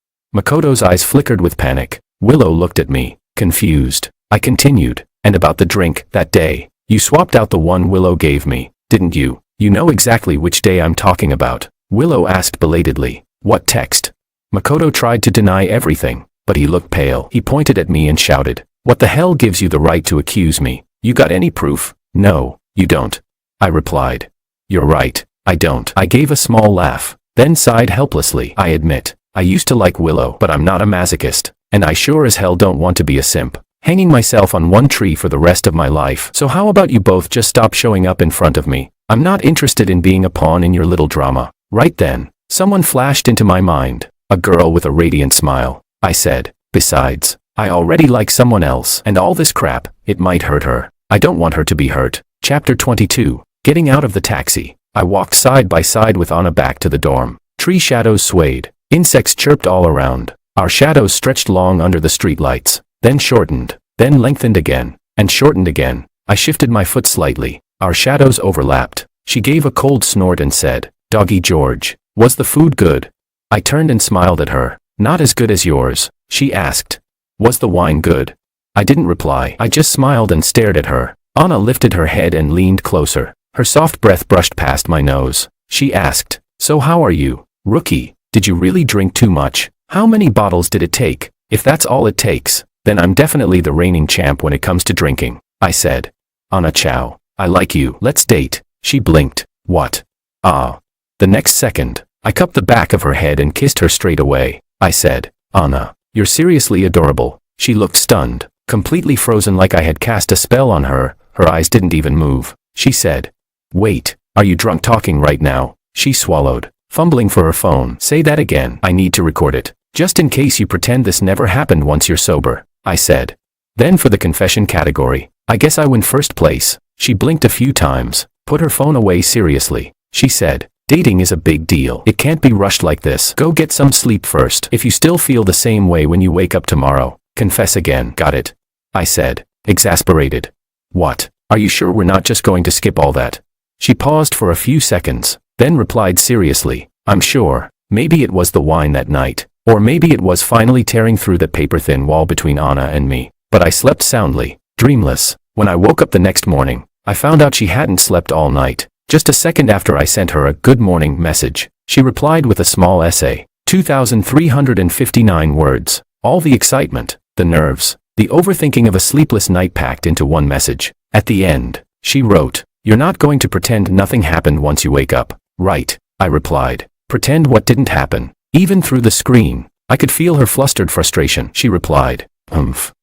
Makoto's eyes flickered with panic. Willow looked at me, confused. I continued, and about the drink, that day, you swapped out the one Willow gave me, didn't you? You know exactly which day I'm talking about. Willow asked belatedly. What text? Makoto tried to deny everything, but he looked pale. He pointed at me and shouted, what the hell gives you the right to accuse me? You got any proof? No, you don't. I replied. You're right, I don't. I gave a small laugh, then sighed helplessly. I admit, I used to like Willow, but I'm not a masochist, and I sure as hell don't want to be a simp, hanging myself on one tree for the rest of my life. So how about you both just stop showing up in front of me? I'm not interested in being a pawn in your little drama. Right then, someone flashed into my mind, a girl with a radiant smile. I said, besides, I already like someone else, and all this crap, it might hurt her. I don't want her to be hurt. Chapter 22. Getting out of the taxi, I walked side by side with Anna back to the dorm. Tree shadows swayed. Insects chirped all around. Our shadows stretched long under the streetlights, then shortened, then lengthened again, and shortened again. I shifted my foot slightly. Our shadows overlapped. She gave a cold snort and said, Doggy George, was the food good? I turned and smiled at her. Not as good as yours. She asked. Was the wine good? I didn't reply. I just smiled and stared at her. Anna lifted her head and leaned closer. Her soft breath brushed past my nose. She asked, so how are you, rookie? Did you really drink too much? How many bottles did it take? If that's all it takes, then I'm definitely the reigning champ when it comes to drinking, I said. Anna Chow, I like you. Let's date. She blinked. What? Ah. The next second, I cupped the back of her head and kissed her straight away. I said, Anna, you're seriously adorable. She looked stunned, completely frozen like I had cast a spell on her. Her eyes didn't even move. She said, wait, are you drunk talking right now? She swallowed, fumbling for her phone. Say that again. I need to record it, just in case you pretend this never happened once you're sober, I said. Then for the confession category, I guess I win first place. She blinked a few times, put her phone away seriously. She said, dating is a big deal. It can't be rushed like this. Go get some sleep first. If you still feel the same way when you wake up tomorrow, confess again. Got it? I said, exasperated. What? Are you sure we're not just going to skip all that? She paused for a few seconds, then replied seriously, I'm sure. Maybe it was the wine that night, or maybe it was finally tearing through the paper-thin wall between Anna and me. But I slept soundly, dreamless. When I woke up the next morning, I found out she hadn't slept all night. Just a second after I sent her a good morning message, she replied with a small essay. 2,359 words. All the excitement, the nerves, the overthinking of a sleepless night packed into one message. At the end, she wrote, you're not going to pretend nothing happened once you wake up, right? I replied. Pretend what didn't happen? Even through the screen, I could feel her flustered frustration. She replied,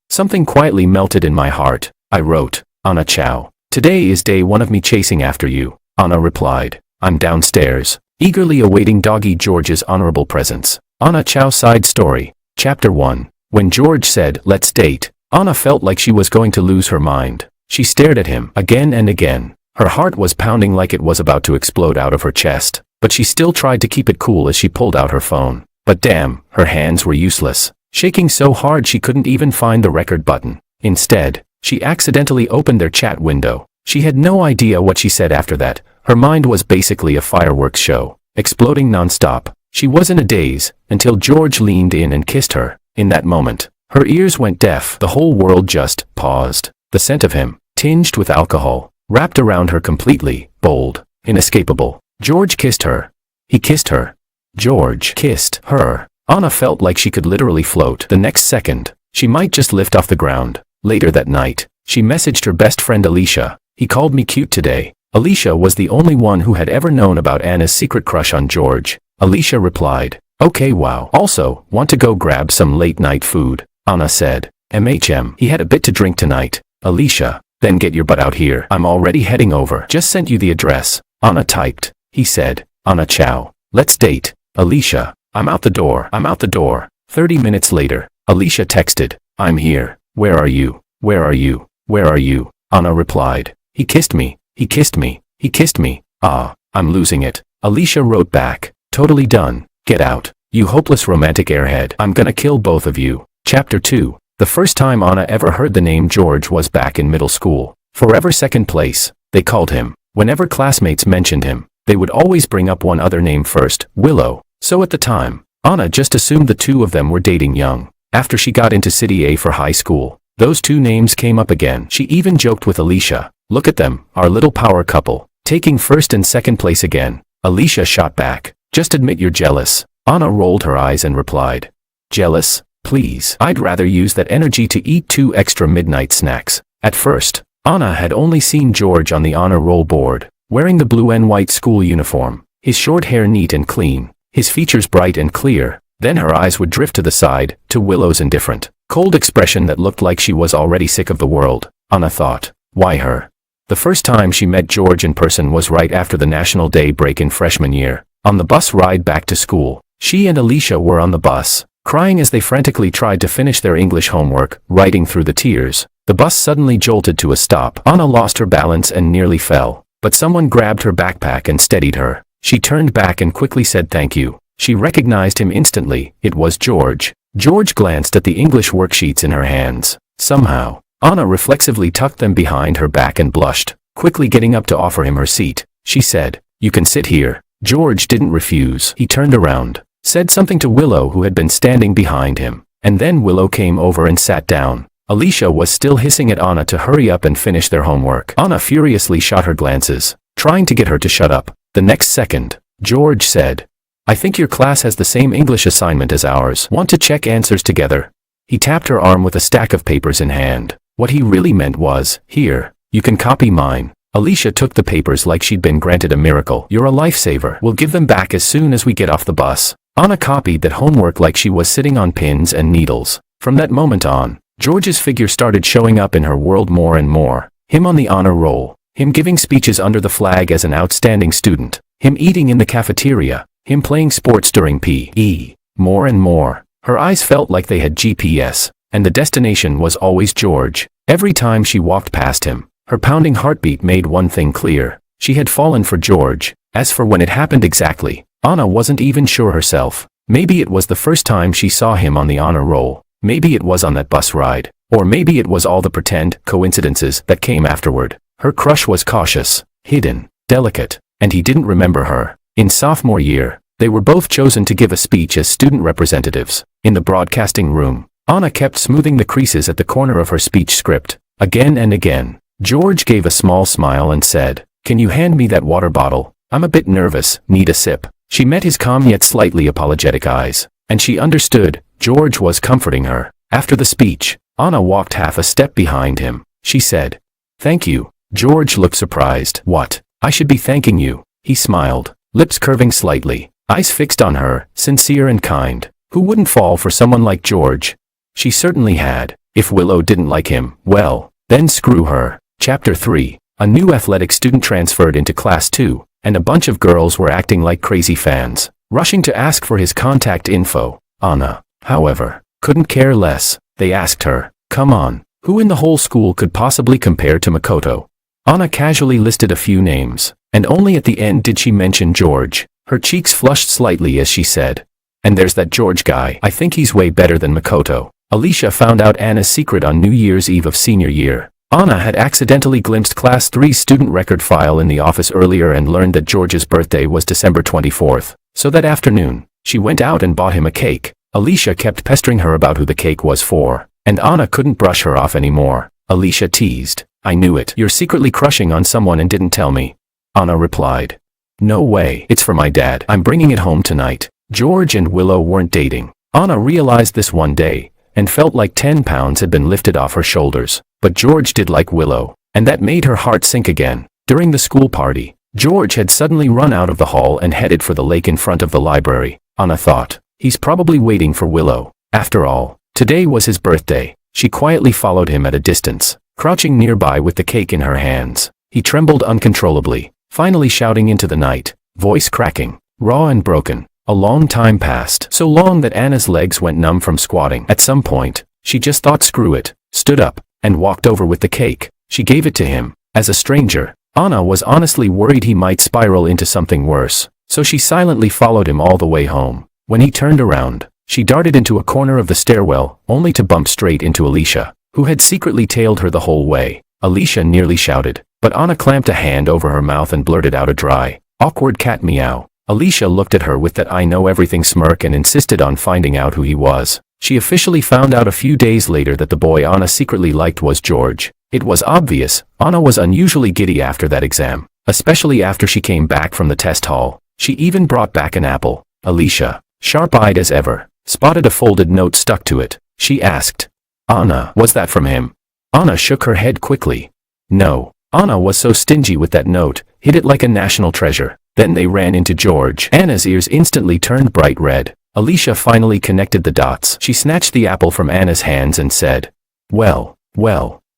Something quietly melted in my heart. I wrote, Anna Chow. Today is day one of me chasing after you. Anna replied, I'm downstairs, eagerly awaiting Doggy George's honorable presence. Anna Chow side story. Chapter 1. When George said, let's date, Anna felt like she was going to lose her mind. She stared at him again and again. Her heart was pounding like it was about to explode out of her chest, but she still tried to keep it cool as she pulled out her phone. But damn, her hands were useless, shaking so hard she couldn't even find the record button. Instead, she accidentally opened their chat window. She had no idea what she said after that. Her mind was basically a fireworks show, exploding nonstop. She was in a daze, until George leaned in and kissed her. In that moment, her ears went deaf. The whole world just paused. The scent of him, tinged with alcohol, wrapped around her completely, bold, inescapable. George kissed her. He kissed her. George kissed her. Anna felt like she could literally float. The next second, she might just lift off the ground. Later that night, she messaged her best friend Alicia. He called me cute today. Alicia was the only one who had ever known about Anna's secret crush on George. Alicia replied, okay, wow. Also, want to go grab some late-night food? Anna said, he had a bit to drink tonight. Alicia, then get your butt out here. I'm already heading over. Just sent you the address. Anna typed. He said, Anna Chow. Let's date. Alicia, I'm out the door. 30 minutes later, Alicia texted, I'm here. Where are you? Where are you? Where are you? Anna replied, he kissed me. He kissed me. He kissed me. Ah, I'm losing it. Alicia wrote back, totally done. Get out. You hopeless romantic airhead. I'm gonna kill both of you. Chapter 2. The first time Anna ever heard the name George was back in middle school. Forever second place, they called him. Whenever classmates mentioned him, they would always bring up one other name first, Willow. So at the time, Anna just assumed the two of them were dating young. After she got into City A for high school, those two names came up again. She even joked with Alicia, "Look at them, our little power couple, taking first and second place again." Alicia shot back, "Just admit you're jealous." Anna rolled her eyes and replied, "Jealous? Please. I'd rather use that energy to eat 2 extra midnight snacks." At first, Anna had only seen George on the honor roll board, wearing the blue and white school uniform, his short hair neat and clean, his features bright and clear. Then her eyes would drift to the side, to Willow's indifferent, cold expression that looked like she was already sick of the world. Anna thought, why her? The first time she met George in person was right after the National Day break in freshman year. On the bus ride back to school, she and Alicia were on the bus, crying as they frantically tried to finish their English homework, writing through the tears. The bus suddenly jolted to a stop. Anna lost her balance and nearly fell, but someone grabbed her backpack and steadied her. She turned back and quickly said thank you. She recognized him instantly. It was George. George glanced at the English worksheets in her hands. Somehow, Anna reflexively tucked them behind her back and blushed, quickly getting up to offer him her seat. She said, "You can sit here." George didn't refuse. He turned around, said something to Willow who had been standing behind him, and then Willow came over and sat down. Alicia was still hissing at Anna to hurry up and finish their homework. Anna furiously shot her glances, trying to get her to shut up. The next second, George said, "I think your class has the same English assignment as ours. Want to check answers together?" He tapped her arm with a stack of papers in hand. What he really meant was, "Here, you can copy mine." Alicia took the papers like she'd been granted a miracle. "You're a lifesaver. We'll give them back as soon as we get off the bus." Anna copied that homework like she was sitting on pins and needles. From that moment on, George's figure started showing up in her world more and more. Him on the honor roll, him giving speeches under the flag as an outstanding student, him eating in the cafeteria, him playing sports during PE. More and more, her eyes felt like they had GPS, and the destination was always George. Every time she walked past him, her pounding heartbeat made one thing clear. She had fallen for George. As for when it happened exactly, Anna wasn't even sure herself. Maybe it was the first time she saw him on the honor roll. Maybe it was on that bus ride. Or maybe it was all the pretend coincidences that came afterward. Her crush was cautious, hidden, delicate, and he didn't remember her. In sophomore year, they were both chosen to give a speech as student representatives. In the broadcasting room, Anna kept smoothing the creases at the corner of her speech script, again and again. George gave a small smile and said, "Can you hand me that water bottle? I'm a bit nervous, need a sip." She met his calm yet slightly apologetic eyes, and she understood, George was comforting her. After the speech, Anna walked half a step behind him. She said, "Thank you." George looked surprised. "What? I should be thanking you." He smiled, lips curving slightly, eyes fixed on her, sincere and kind. Who wouldn't fall for someone like George? She certainly had. If Willow didn't like him, well, then screw her. Chapter 3. A new athletic student transferred into Class 2, and a bunch of girls were acting like crazy fans, rushing to ask for his contact info. Anna, however, couldn't care less. They asked her, "Come on, who in the whole school could possibly compare to Makoto?" Anna casually listed a few names, and only at the end did she mention George. Her cheeks flushed slightly as she said, "And there's that George guy. I think he's way better than Makoto." Alicia found out Anna's secret on New Year's Eve of senior year. Anna had accidentally glimpsed Class 3's student record file in the office earlier and learned that George's birthday was December 24th. So that afternoon, she went out and bought him a cake. Alicia kept pestering her about who the cake was for, and Anna couldn't brush her off anymore. Alicia teased, "I knew it. You're secretly crushing on someone and didn't tell me." Anna replied, "No way. It's for my dad. I'm bringing it home tonight." George and Willow weren't dating. Anna realized this one day, and felt like 10 pounds had been lifted off her shoulders. But George did like Willow, and that made her heart sink again. During the school party, George had suddenly run out of the hall and headed for the lake in front of the library. Anna thought, he's probably waiting for Willow. After all, today was his birthday. She quietly followed him at a distance, crouching nearby with the cake in her hands. He trembled uncontrollably, finally shouting into the night, voice cracking, raw and broken. A long time passed, so long that Anna's legs went numb from squatting. At some point, she just thought screw it, stood up, and walked over with the cake. She gave it to him. As a stranger, Anna was honestly worried he might spiral into something worse, so she silently followed him all the way home. When he turned around, she darted into a corner of the stairwell, only to bump straight into Alicia, who had secretly tailed her the whole way. Alicia nearly shouted, But Anna clamped a hand over her mouth and blurted out a dry, awkward cat meow. Alicia looked at her with that I know everything smirk and insisted on finding out who he was. She officially found out a few days later that the boy Anna secretly liked was George. It was obvious, Anna was unusually giddy after that exam, especially after she came back from the test hall. She even brought back an apple. Alicia, sharp-eyed as ever, spotted a folded note stuck to it. She asked, "Anna, was that from him?" Anna shook her head quickly. No. Anna was so stingy with that note, hid it like a national treasure. Then they ran into George. Anna's ears instantly turned bright red. Alicia finally connected the dots. She snatched the apple from Anna's hands and said, well,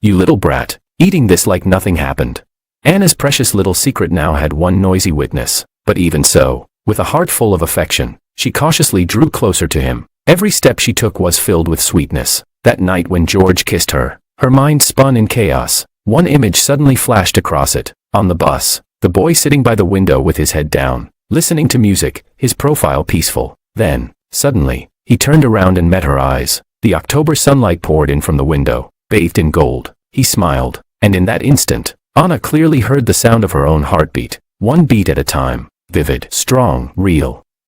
you little brat, eating this like nothing happened." Anna's precious little secret now had one noisy witness. But even so, with a heart full of affection, she cautiously drew closer to him. Every step she took was filled with sweetness. That night when George kissed her, her mind spun in chaos. One image suddenly flashed across it. On the bus, the boy sitting by the window with his head down, listening to music, his profile peaceful. Then, suddenly, he turned around and met her eyes. The October sunlight poured in from the window, bathed in gold. He smiled, and in that instant, Anna clearly heard the sound of her own heartbeat, one beat at a time. Vivid, strong, real.